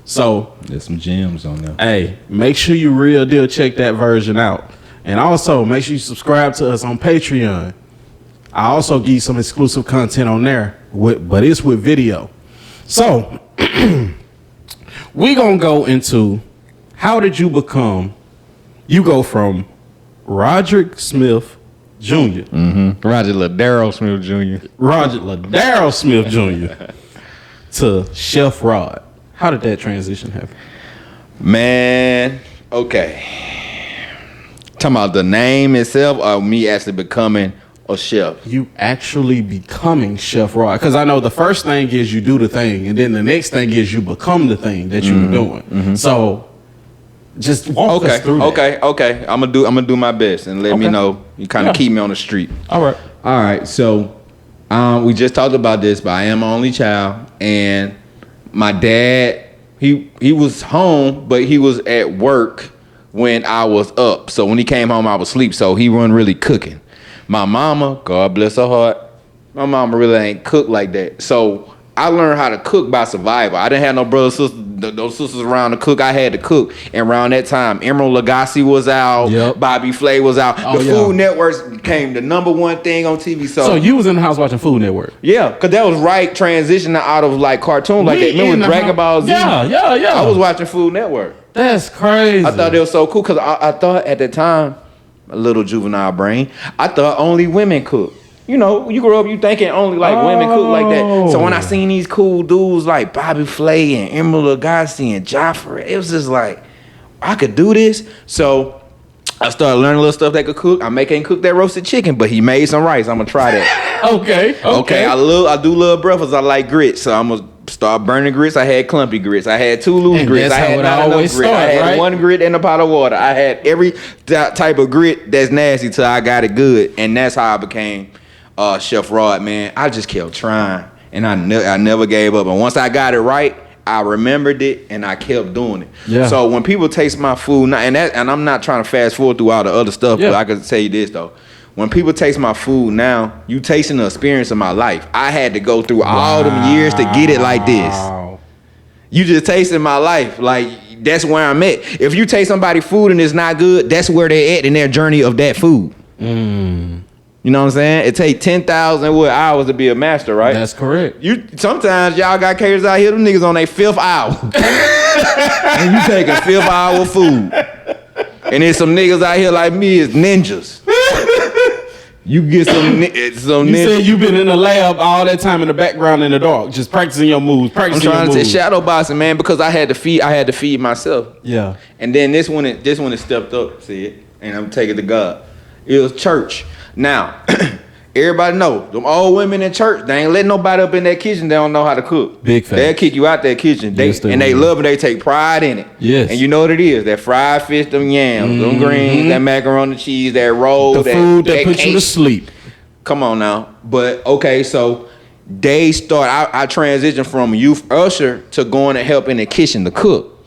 So
there's some gems on there.
Hey, make sure you real deal check that version out. And also make sure you subscribe to us on Patreon. I also give you some exclusive content on there, but it's with video. So we gonna go into how did you go from Roderick Smith Jr.
Mm-hmm. Roger Ladaro Smith Jr.
Roger Ladaro Smith Jr. to Chef Rod. How did that transition happen?
Man, okay. Talking about the name itself or me actually becoming a chef?
You actually becoming Chef Rod. Because I know the first thing is you do the thing, and then the next thing is you become the thing that you were doing. Mm-hmm. So just walk us through that.
Okay. I'm gonna do my best and let me know. You kind of keep me on the street.
All right.
So we just talked about this, but I am my only child, and my dad, he was home, but he was at work when I was up. So when he came home, I was asleep. So he wasn't really cooking. My mama, God bless her heart, my mama really ain't cook like that. So I learned how to cook by survival. I didn't have no brothers, sisters, those sisters around to cook. I had to cook. And around that time, Emerald Lagasse was out. Yep. Bobby Flay was out. The Food Network became the #1 thing on TV. So
you was in the house watching Food Network?
Yeah, because that was right transitioning out of like cartoons like that. Remember Dragon Ball Z?
Yeah.
I was watching Food Network.
That's crazy.
I thought it was so cool because I thought at the time, a little juvenile brain, I thought only women cook. You know, you grow up, you thinking only like women cook like that. So when I seen these cool dudes like Bobby Flay and Emerald Lagasse and Joffrey, it was just like, I could do this. So I started learning a little stuff that could cook. I can't cook that roasted chicken, but he made some rice. I'm gonna try that.
Okay.
I do love breakfast. I like grits, so I'm gonna start burning grits. I had clumpy grits. I had 2 loose grits. I had not enough grit. I had 1 grit in a pot of water. I had every type of grit that's nasty till I got it good, and that's how I became Chef Rod. Man, I just kept trying, and I never gave up. And once I got it right, I remembered it and I kept doing it.
Yeah.
So when people taste my food now, and I'm not trying to fast forward through all the other stuff, but I can tell you this though. When people taste my food now, you tasting the experience of my life. I had to go through all them years to get it like this. You just tasting my life. Like, that's where I'm at. If you taste somebody's food and it's not good, that's where they're at in their journey of that food. You know what I'm saying? It take 10,000 hours to be a master, right?
That's correct.
Sometimes y'all got caterers out here, them niggas on their 5th hour. And you taking 5th hour food. And then some niggas out here like me is ninjas. You get some ninjas.
You said you been in the lab all that time in the background in the dark, just practicing your moves,
I'm trying to say shadow boxing, man, because I had to feed myself.
Yeah.
And then this one it stepped up, see it? And I'm taking to God. It was church. Now, everybody know, them old women in church, they ain't letting nobody up in that kitchen, they don't know how to cook.
Big facts.
They'll kick you out that kitchen. They love it, they take pride in it.
Yes.
And you know what it is, that fried fish, them yams, them greens, that macaroni and cheese, that roll,
the food that puts you to sleep.
Come on now. But, okay, so they start, I transitioned from youth usher to going to help in the kitchen to cook.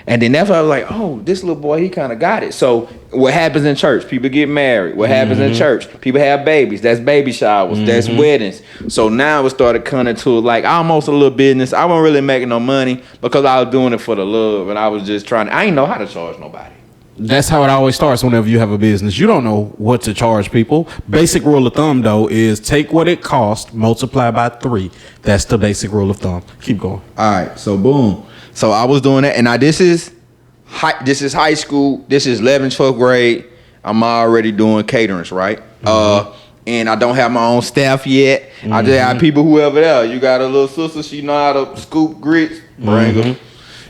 And then that's why I was like, oh, this little boy, he kind of got it. So what happens in church? People get married. What happens in church? People have babies. That's baby showers. That's weddings. So now it started coming to like almost a little business. I wasn't really making no money because I was doing it for the love. And I was just trying to, I ain't know how to charge nobody.
That's how it always starts whenever you have a business. You don't know what to charge people. Basic rule of thumb, though, is take what it costs, multiply by 3. That's the basic rule of thumb. Keep going.
All right. So boom. So I was doing that, and now this is high school. This is 11th, 12th grade. I'm already doing caterings, right? And I don't have my own staff yet. I just have people, whoever there. You got a little sister, she know how to scoop grits, bring them.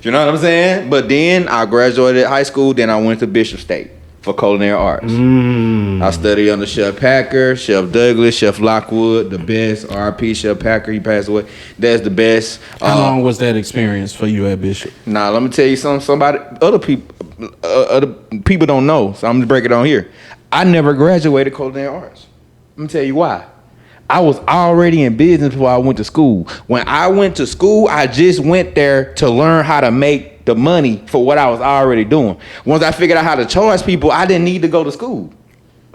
You know what I'm saying? But then I graduated high school. Then I went to Bishop State for culinary arts. I studied under Chef Packer, Chef Douglas, Chef Lockwood, the best. R.I.P. Chef Packer, he passed away. That's the best.
How long was that experience for you at Bishop?
Now, let me tell you something. Other people don't know, so I'm gonna break it on here. I never graduated culinary arts. Let me tell you why. I was already in business before I went to school. When I went to school, I just went there to learn how to make the money for what I was already doing. Once I figured out how to charge people, I didn't need to go to school.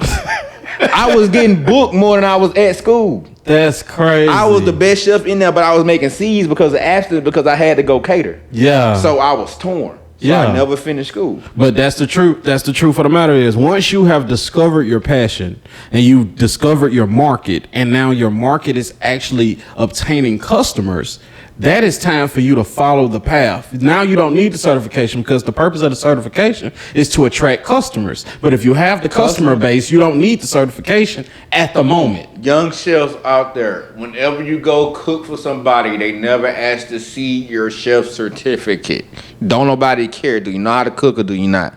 I was getting booked more than I was at school.
That's crazy.
I was the best chef in there, but I was making C's because of abstinence because I had to go cater.
Yeah.
So I was torn. So I never finished school.
But that's the truth. That's the truth of the matter is once you have discovered your passion and you discovered your market and now your market is actually obtaining customers, that is time for you to follow the path. Now you don't need the certification because the purpose of the certification is to attract customers. But if you have the customer base, you don't need the certification at the moment.
Young chefs out there, whenever you go cook for somebody, they never ask to see your chef certificate. Don't nobody care. Do you know how to cook or do you not?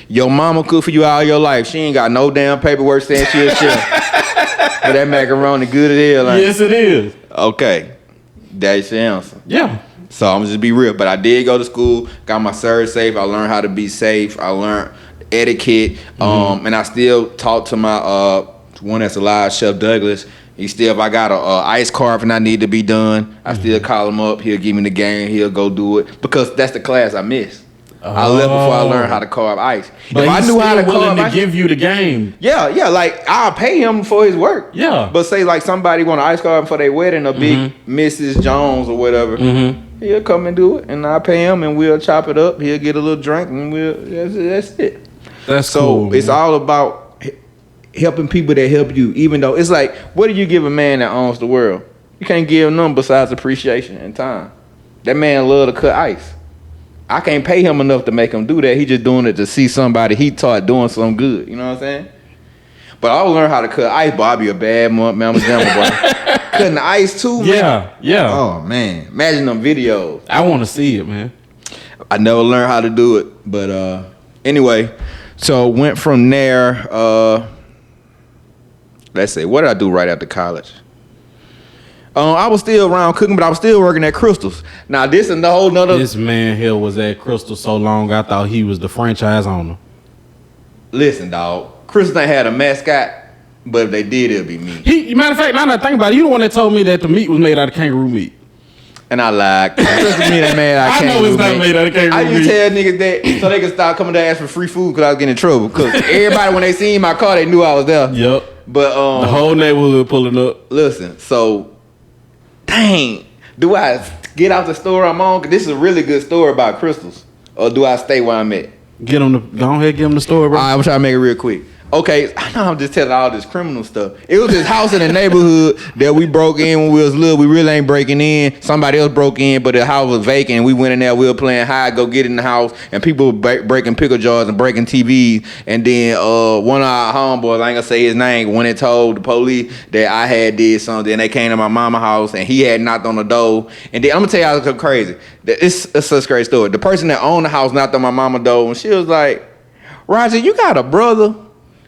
Your mama cooked for you all your life. She ain't got no damn paperwork saying she a chef. But that macaroni good as hell.
Yes, it is.
Okay. That's the answer.
Yeah.
So I'm just be real. But I did go to school, got my serve safe. I learned how to be safe. I learned etiquette. And I still talk to my one that's alive, Chef Douglas. He still, if I got a ice carving I need to be done, I still call him up. He'll give me the game. He'll go do it because that's the class I missed. I left before I learned how to carve ice.
But
if I knew how to carve
to
ice,
give you the game.
Yeah, like I'll pay him for his work.
Yeah.
But say like somebody want an ice carving for their wedding, a big Mrs. Jones or whatever, he'll come and do it, and I'll pay him, and we'll chop it up. He'll get a little drink, and that's it.
That's
so
cool.
It's all about helping people that help you. Even though it's like, what do you give a man that owns the world? You can't give nothing besides appreciation and time. That man love to cut ice. I can't pay him enough to make him do that. He just doing it to see somebody he taught doing something good. You know what I'm saying? But I'll learn how to cut ice, boy. I'll be a bad man. I'm a devil, boy. Cutting the ice too, man.
Yeah.
Oh, man. Imagine them videos.
I want to see it, man.
I never learned how to do it. But anyway, so went from there. Let's see. What did I do right after college? I was still around cooking, but I was still working at Crystal's. Now, this is a whole nother...
This man here was at Crystal so long, I thought he was the franchise owner.
Listen, dog. Crystal's ain't had a mascot, but if they did, it'll be me.
Matter of fact, now that I think about it, you the one that told me that the meat was made out of kangaroo meat.
And I lied. Crystal made that mad.
I know it's not made out of kangaroo
I used
meat.
to tell niggas that so they could stop coming to ask for free food because I was getting in trouble. Because everybody, when they seen my car, they knew I was there.
Yep.
But
The whole neighborhood pulling up.
listen, so dang, do I get out the store I'm on? 'Cause this is a really good story about crystals. Or do I stay where I'm at?
Go ahead, give them the story, bro.
All right, I'm trying to make it real quick. Okay, I know I'm just telling all this criminal stuff. It was this house in the neighborhood that we broke in when we was little. We really ain't breaking in. Somebody else broke in, but the house was vacant. And we went in there. We were playing hide, go get in the house, and people were breaking pickle jars and breaking TVs. And then one of our homeboys, I ain't gonna say his name, went and told the police that I had did something. And they came to my mama's house, and he had knocked on the door. And then I'm gonna tell y'all something crazy. It's such a great story. The person that owned the house knocked on my mama's door, and she was like, "Roger, you got a brother?"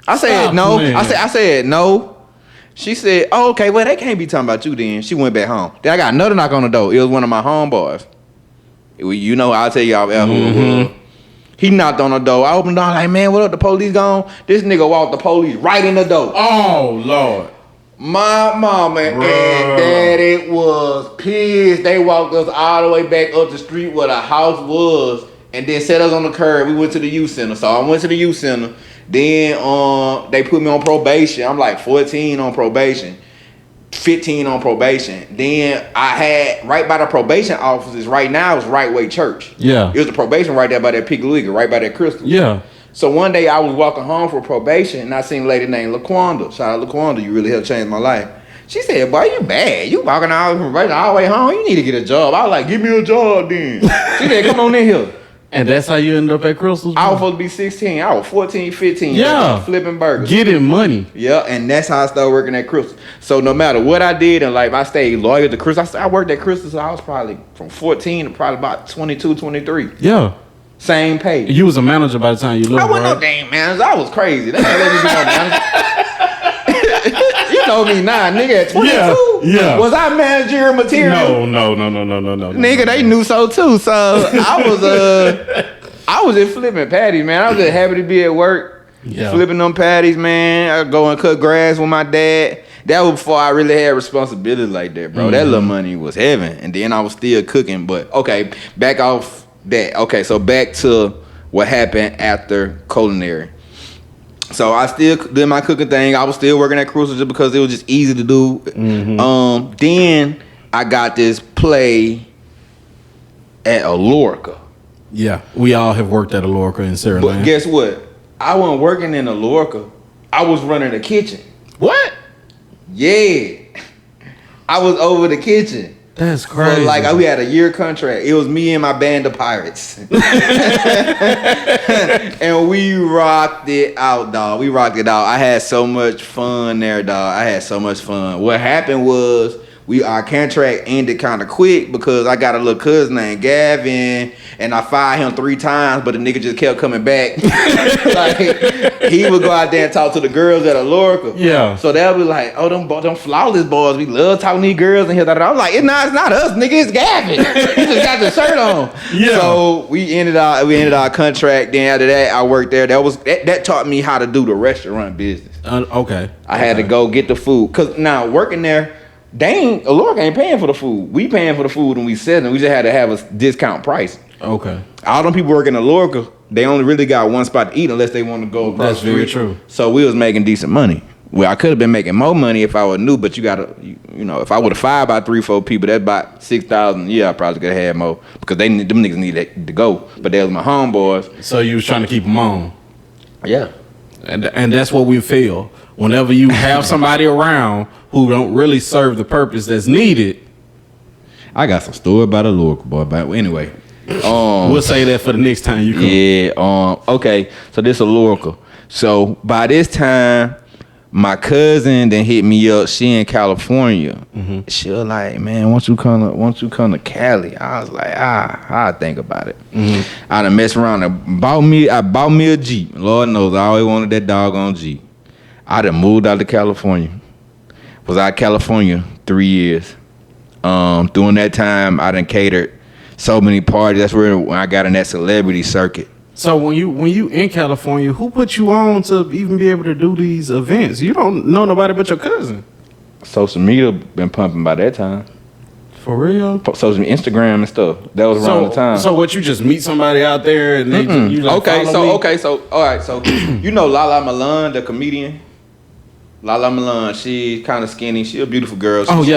I said
Stop
no.
playing.
I said no. She said, "Oh, okay, well they can't be talking about you then." She went back home. Then I got another knock on the door. It was one of my homeboys. You know, I'll tell y'all who it was. He knocked on the door. I opened the door like, "Man, what up? The police gone?" This nigga walked the police right in the door.
Oh, Lord.
My mama and daddy was pissed. They walked us all the way back up the street where the house was and then set us on the curb. We went to the youth center. So I went to the youth center. Then they put me on probation. I'm like 14 on probation, 15 on probation. Then I had right by the probation offices. Right now it's Right Way Church.
Yeah.
It was the probation right there by that Piggly, right by that Crystal.
Yeah.
So one day I was walking home for probation and I seen a lady named LaQuanda. Shout out LaQuanda, you really helped change my life. She said, "Boy, you bad. You walking all the way home. You need to get a job." I was like, "Give me a job then." She said, "Come on in here."
And that's how you end up at Crystal's?
I was supposed to be 16. I was 14, 15.
Yeah.
Flipping burgers.
Getting money.
Yeah, and that's how I started working at Crystal. So no matter what I did in life, I stayed loyal to Crystal. I worked at Crystal, so I was probably from 14 to probably about 22, 23.
Yeah.
Same pay.
You was a manager by the time you
I
left,
wasn't no
right?
damn manager. I was crazy. They didn't let me be no manager. You know me now, nigga. At 22,
Yeah.
was I managerial material?
No.
Nigga, they knew so too. So I was just flipping patties, man. I was just happy to be at work, flipping them patties, man. I go and cut grass with my dad. That was before I really had responsibility like that, bro. That little money was heaven, and then I was still cooking. But okay, back off that. Okay, so back to what happened after Culinary. So I still did my cooking thing. I was still working at Cruiser just because it was just easy to do. Then I got this play at Alorica.
Yeah. We all have worked at Alorica in Sarah
But
Lane.
guess what? I wasn't working in Alorica. I was running the kitchen.
What?
Yeah. I was over the kitchen.
That's
So
crazy.
like we had a year contract. It was me and my band of pirates. And we rocked it out, dog. We rocked it out. I had so much fun there, dog. I had so much fun. What happened was our contract ended kind of quick because I got a little cousin named Gavin and I fired him 3 times, but the nigga just kept coming back. Like he would go out there and talk to the girls at Alorica.
Yeah.
So they'll be like, "Oh, them flawless boys, we love talking to these girls and here." I'm like, it's not us, nigga, it's Gavin. He just got the shirt on.
Yeah.
So we ended our contract. Then after that, I worked there. That taught me how to do the restaurant business.
Okay.
I had to go get the food. Cause now working there, Alorica ain't paying for the food. We paying for the food and we selling. We just had to have a discount price.
Okay.
All them people working at Alorica, they only really got one spot to eat unless they want to go across
That's
the street.
very true.
So we was making decent money. Well, I could have been making more money if I was new, but you gotta, you know, if I would have fired by 3-4 people, that's about 6,000. Yeah, I probably could have had more because them niggas needed to go. But they was my homeboys.
So you was trying to keep them on.
Yeah.
And that's what we feel. Whenever you have somebody around who don't really serve the purpose that's needed.
I got some story about Alorica, boy. But anyway.
We'll say that for the next time you come.
Yeah. Okay. So this Alorica. So by this time, my cousin then hit me up. She in California. She was like, "Man, once you come to Cali." I was like, I'll think about it. I done messed around and bought me a Jeep. Lord knows I always wanted that doggone Jeep. I done moved out to California. Was out of California 3 years. During that time, I done catered so many parties. That's when I got in that celebrity circuit.
So when you in California, who put you on to even be able to do these events? You don't know nobody but your cousin.
Social media been pumping by that time.
For real?
social Instagram and stuff. That was around the time.
So what? You just meet somebody out there and they just, you like, follow me?
So all right. So you know Lala Milan, the comedian. Lala Milan, she kind of skinny. She a beautiful girl.
I know who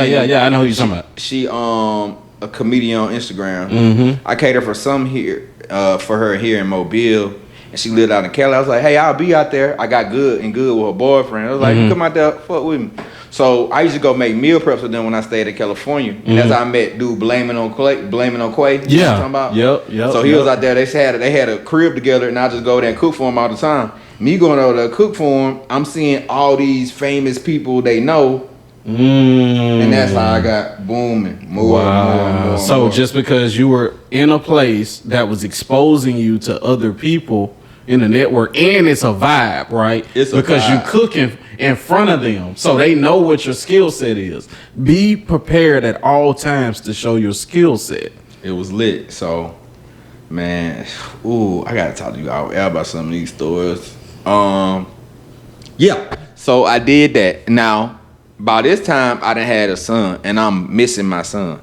you're talking about.
She a comedian on Instagram. I cater for some here for her here in Mobile, and she lived out in Cali. I was like, hey, I'll be out there. I got good with her boyfriend. I was like, you come out there, fuck with me. So I used to go make meal preps with them when I stayed in California, and that's how I met dude blaming on Quay. You know what I'm talking about?
Yep.
So he was out there. They had a crib together, and I just go there and cook for him all the time. Me going over there to cook for him, I'm seeing all these famous people they know. And that's how I got booming. More.
So just because you were in a place that was exposing you to other people in the network, and it's a vibe, right?
It's a
because
vibe.
you cooking in front of them, so they know what your skill set is. Be prepared at all times to show your skill set.
It was lit. So, man, I gotta talk to you out about some of these stories. Yeah. So I did that. Now, by this time, I done had a son, and I'm missing my son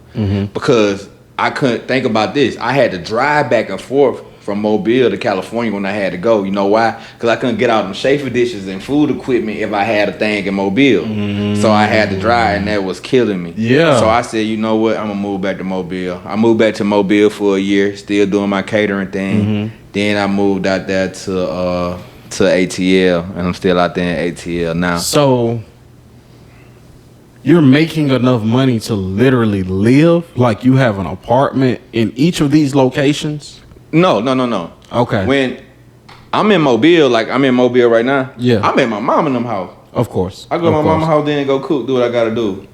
because I couldn't think about this. I had to drive back and forth from Mobile to California when I had to go. You know why? Because I couldn't get out them Schaefer dishes and food equipment if I had a thing in Mobile. So I had to drive, and that was killing me.
Yeah.
So I said, you know what? I'm going to move back to Mobile. I moved back to Mobile for a year, still doing my catering thing. Then I moved out there to ATL, and I'm still out there in ATL now.
So you're making enough money to literally live? Like you have an apartment in each of these locations?
No.
Okay.
When I'm in Mobile, like I'm in Mobile right now, I'm at my mom in them house.
Of course.
I go to my mama's house then and go cook, do what I gotta do.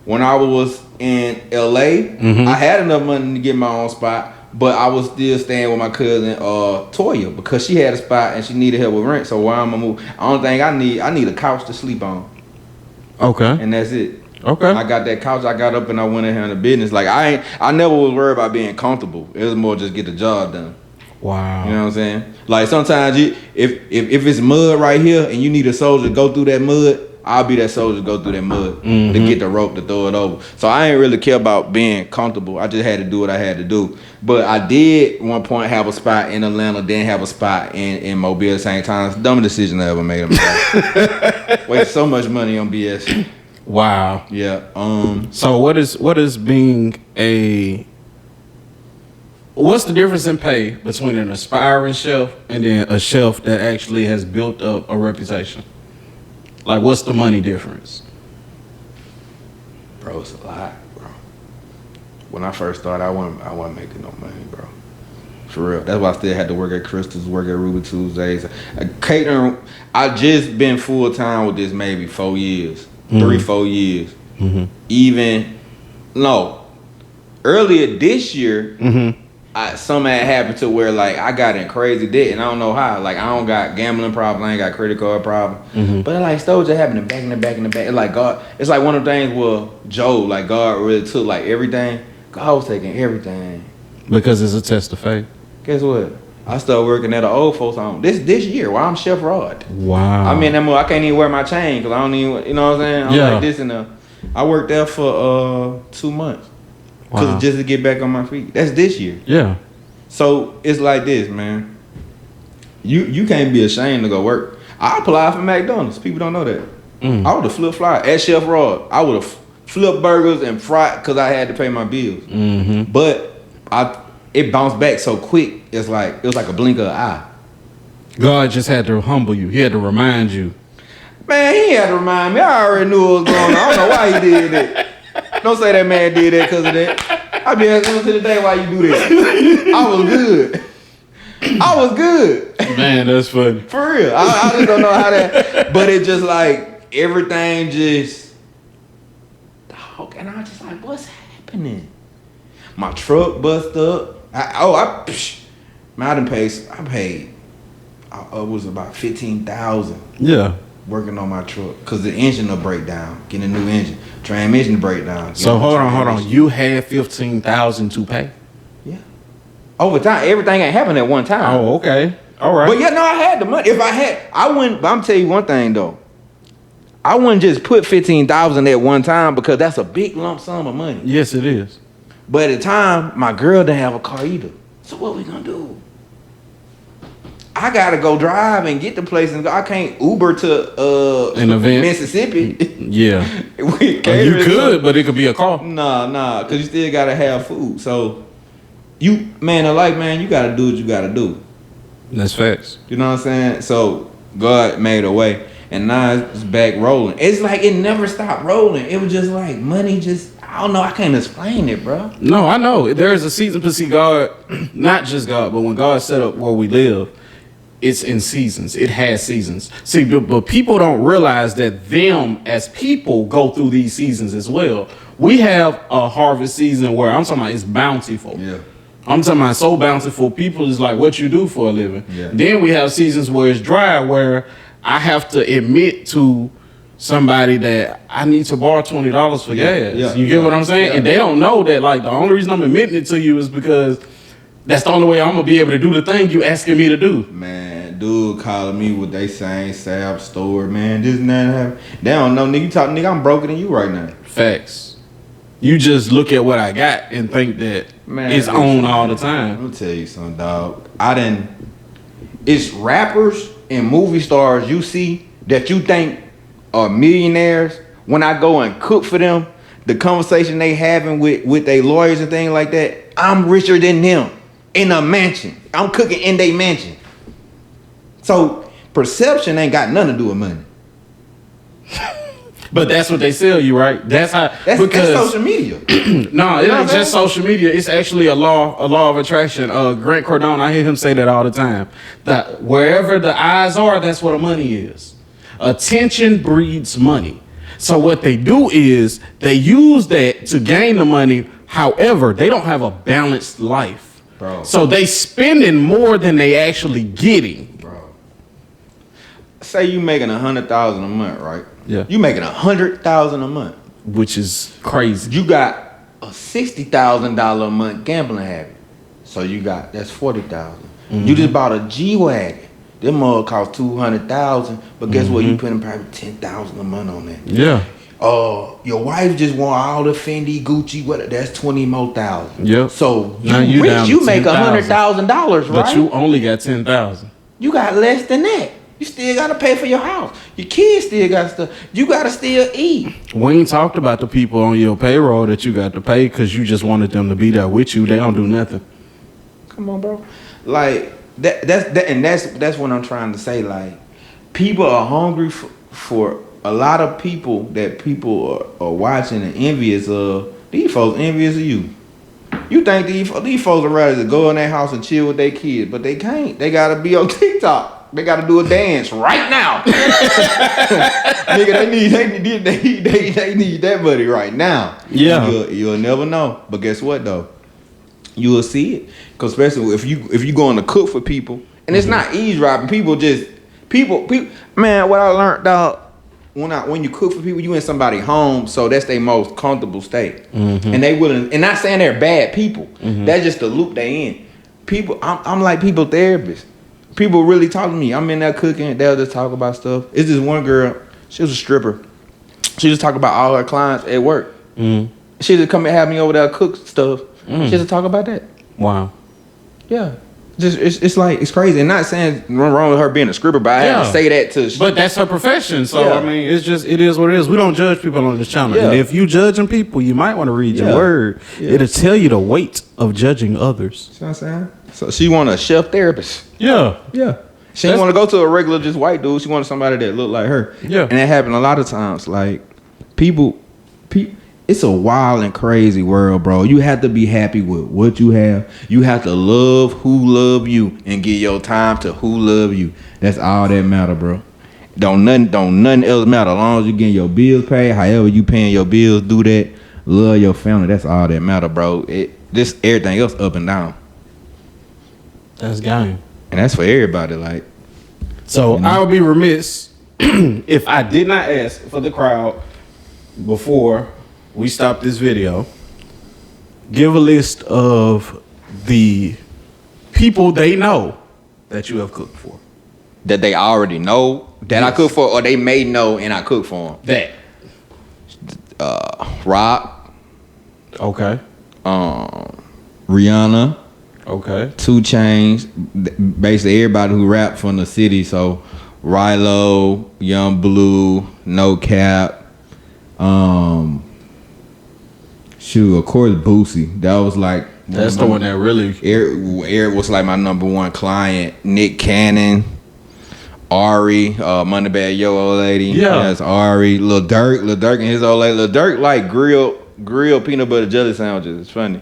When I was in LA, I had enough money to get my own spot, but I was still staying with my cousin Toya because she had a spot and she needed help with rent. So why I'm gonna move? I don't think I need a couch to sleep on.
Okay.
And that's it.
Okay.
I got that couch. I got up and I went in here in the business. Like I never was worried about being comfortable. It was more just get the job done.
Wow.
You know what I'm saying? Like sometimes if it's mud right here and you need a soldier to go through that mud, I'll be that soldier to go through that mud to get the rope to throw it over. So I ain't really care about being comfortable. I just had to do what I had to do. But I did at one point have a spot in Atlanta, then have a spot in Mobile at the same time. It's the dumbest decision I ever made in my life. Waste so much money on BS.
Wow.
Yeah.
So what's the difference in pay between an aspiring chef and then a chef that actually has built up a reputation? Like, what's the money difference?
Bro, it's a lot, bro. When I first started, I wasn't making no money, bro. For real. That's why I still had to work at Crystal's, work at Ruby Tuesdays. Catering, I just been full time with this maybe 4 years. 3-4 years. Earlier this year, something had happened to where like I got in crazy debt and I don't know how. Like I don't got gambling problem, I ain't got credit card problem. But like stuff just happened in the back. It's like God. It's like one of the things where God really took like everything. God was taking everything.
Because it's a test of faith.
Guess what? I started working at an old folks home this year while I'm Chef Rod.
Wow.
I mean, that more, I can't even wear my chain because I don't even, you know what I'm saying? I'm like this and I worked there for 2 months just to get back on my feet. That's this year.
Yeah.
So it's like this, man. You can't be ashamed to go work. I applied for McDonald's. People don't know that. I would have flipped fly at Chef Rod. I would have flipped burgers and fried because I had to pay my bills. But it bounced back so quick. It was like a blink of an eye.
God just had to humble you. He had to remind you.
Man, he had to remind me. I already knew what was going on. I don't know why he did that. Don't say that man did that because of that. I be asking him to the day why you do that. I was good.
Man, that's funny.
For real. I just don't know how that. But it just like everything just. Dog, and I was just like, what's happening? My truck bust up. I paid. It was about $15,000.
Yeah.
Working on my truck because the engine will break down. Getting a new engine, transmission break down.
So hold on. You had $15,000 to pay.
Yeah. Over time, everything ain't happened at one time.
Oh, okay. All right.
But yeah, no, I had the money. If I had, I wouldn't. But I'm tell you one thing though. I wouldn't just put 15,000 at one time because that's a big lump sum of money.
Yes, it is.
But at the time, my girl didn't have a car either. So what we gonna do? I gotta go drive and get the place, and I can't Uber to
an event,
Mississippi.
Yeah, you could, but it could be a car.
Nah, because you still gotta have food. So you, man, in life, man, you gotta do what you gotta do.
That's facts.
You know what I'm saying? So God made a way, and now it's back rolling. It's like it never stopped rolling. It was just like money. I don't know. I can't explain it, bro.
No, I know. There's a season to see God, not just God, but when God set up where we live, it's in seasons. It has seasons. See, but people don't realize that them as people go through these seasons as well. We have a harvest season where I'm talking about it's bountiful.
Yeah.
I'm talking about so bountiful. People is like what you do for a living.
Yeah.
Then we have seasons where it's dry, where I have to admit to somebody that I need to borrow $20 for gas.
Yeah.
You get what I'm saying?
Yeah.
And they don't know that like the only reason I'm admitting it to you is because that's the only way I'm gonna be able to do the thing you asking me to do.
Man, dude calling me with they same sab store, man. This and that. They don't know, nigga. You talk, nigga. I'm broker than you right now.
Facts. You just look at what I got and think that it's on all the time.
Let me tell you something, dog. It's rappers and movie stars you see that you think are millionaires. When I go and cook for them, the conversation they having with their lawyers and things like that, I'm richer than them in a mansion. I'm cooking in their mansion. So perception ain't got nothing to do with money.
But that's what they sell you, right? That's
social media.
No, it ain't just social media. It's actually a law of attraction. Grant Cardone, I hear him say that all the time. That wherever the eyes are, that's where the money is. Attention breeds money. So what they do is they use that to gain the money. However, they don't have a balanced life.
Bro.
So they spending more than they actually getting.
Bro. Say you making $100,000 a month, right?
Yeah.
You making $100,000 a month.
Which is crazy.
You got a $60,000 a month gambling habit. So that's $40,000. Mm-hmm. You just bought a G-Wagon. Them mug cost $200,000, but guess what? You putting probably $10,000 a month on that.
Yeah.
Your wife just want all the Fendi, Gucci, what? That's $20,000 more.
Yep.
So
you
rich, you make $100,000, right?
But you only got $10,000.
You got less than that. You still gotta pay for your house. Your kids still got stuff. You gotta still eat.
We ain't talked about the people on your payroll that you got to pay because you just wanted them to be there with you. They don't do nothing.
Come on, bro. Like that's what I'm trying to say. Like, people are hungry for a lot of people that people are watching and envious of. These folks envious of you. You think these folks are ready to go in their house and chill with their kids, but they can't. They gotta be on TikTok. They gotta do a dance right now. Nigga, they need that money right now.
Yeah.
You'll never know. But guess what though? You will see it. Cause especially if you going to cook for people, and it's not eavesdropping. People. Man, what I learned, dog, when you cook for people, you in somebody's home, so that's their most comfortable state. Mm-hmm. And they willing, and not saying they're bad people. Mm-hmm. That's just the loop they in. People, I'm like people therapists. People really talk to me. I'm in there cooking. They'll just talk about stuff. It's this one girl. She was a stripper. She just talk about all her clients at work. Mm-hmm. She just come and have me over there cook stuff. Mm. She just talk about that.
Wow.
Yeah. Just it's like it's crazy. And not saying nothing wrong with her being a stripper, but I had to say that to.
But that's her profession. So I mean, it is what it is. We don't judge people on this channel. Yeah. And if you judging people, you might want to read your word. Yeah. It'll tell you the weight of judging others.
See what I'm saying? So she want a chef therapist.
Yeah.
Yeah. She didn't want to go to a regular just white dude. She wanted somebody that looked like her.
Yeah.
And that happened a lot of times. Like people, it's a wild and crazy world, bro. You have to be happy with what you have. You have to love who love you and give your time to who love you. That's all that matter, bro. Don't nothing else matter. As long as you getting your bills paid, however you paying your bills, do that. Love your family. That's all that matter, bro. Just everything else up and down.
That's game.
And that's for everybody, like.
So I would be remiss if I did not ask for the crowd before we stop this video. Give a list of the people they know that you have cooked for.
that they already know that I cook for, or they may know and I cook for them. Rock.
Okay.
Rihanna.
Okay.
2 Chainz. Basically everybody who rap from the city. So Rilo, Young Blue, No Cap. Of course Boosie. That was like
That's the one that really.
Eric was like my number one client. Nick Cannon, Ari, Moneybag Yo old lady.
Yeah.
That's Ari. Lil Durk and his old lady. Lil Durk like grilled peanut butter jelly sandwiches. It's funny.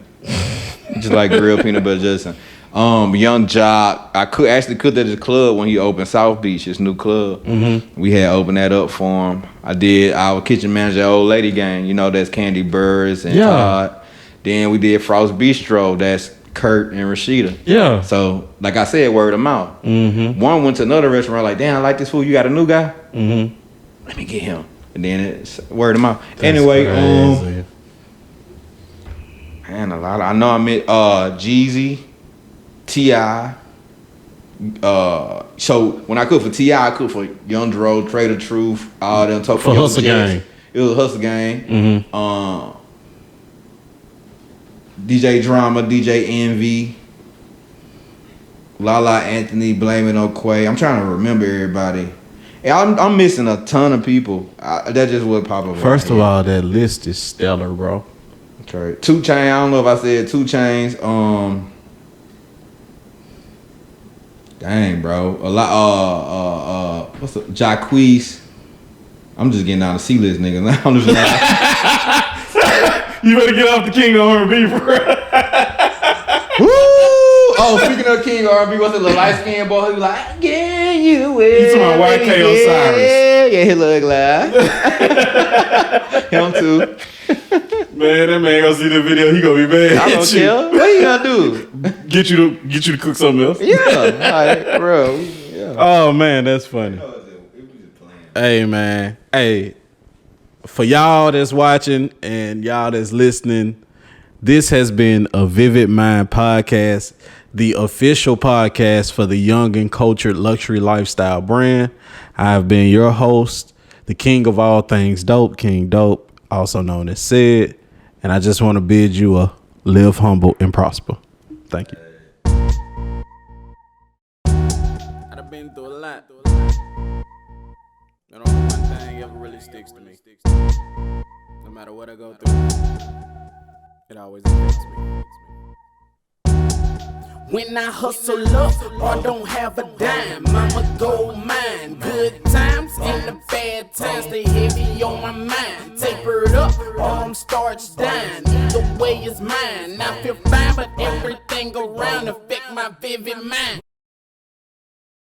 Just like grilled peanut butter jelly sandwiches. Young Jock. I actually cooked at his club when he opened South Beach, his new club. Mm-hmm. We had opened that up for him. I did our kitchen manager old lady gang. You know, that's Candy Burrs and Todd. Then we did Frost Bistro. That's Kurt and Rashida. Yeah. So, like I said, word of mouth. Mm-hmm. One went to another restaurant like, damn, I like this food. You got a new guy? Mm-hmm. Let me get him. And then it's word of mouth. That's anyway, crazy. Man, a lot. I know I met Jeezy. T.I. So when I cook for T.I., I cook for Young Dro, Trader Truth, all them.
For Hustle Gang.
It was Hustle Gang.
Mm-hmm.
DJ Drama, DJ Envy, Lala Anthony, Blame It on Quay. I'm trying to remember everybody. And I'm missing a ton of people. That just would pop up.
First of all, that list is stellar, bro.
Okay. 2 Chainz. I don't know if I said 2 Chainz. Dang, bro. A lot. What's up? Jacquees. I'm just getting down to C-list niggas now. I'm just
You better get off the King of R&B, bro.
Woo! Oh, speaking of King of R&B, what's the little light skinned boy who was like, yeah, you will.
You talking about YK Osiris?
Yeah, he look like him too.
Man, that man gonna see the video. He gonna be mad.
I don't care. What he gonna do?
Get you to cook something else?
Yeah, like, bro. Yeah.
Oh man, that's funny. Hey man, hey. For y'all that's watching and y'all that's listening, this has been a Vivid Mind podcast, the official podcast for the Young and Cultured Luxury Lifestyle brand. I've been your host, the king of all things dope, King Dope, also known as Sid, and I just want to bid you a live humble and prosper. Thank you.
I've been through a lot. And only one thing ever really sticks to me. No matter what I go through, it always affects me. When I hustle up or don't have a dime, I'ma go mine. Good times and the bad times, they heavy on my mind. Tapered up or I'm starched down. Either way is mine. I feel fine, but everything around affect my vivid mind.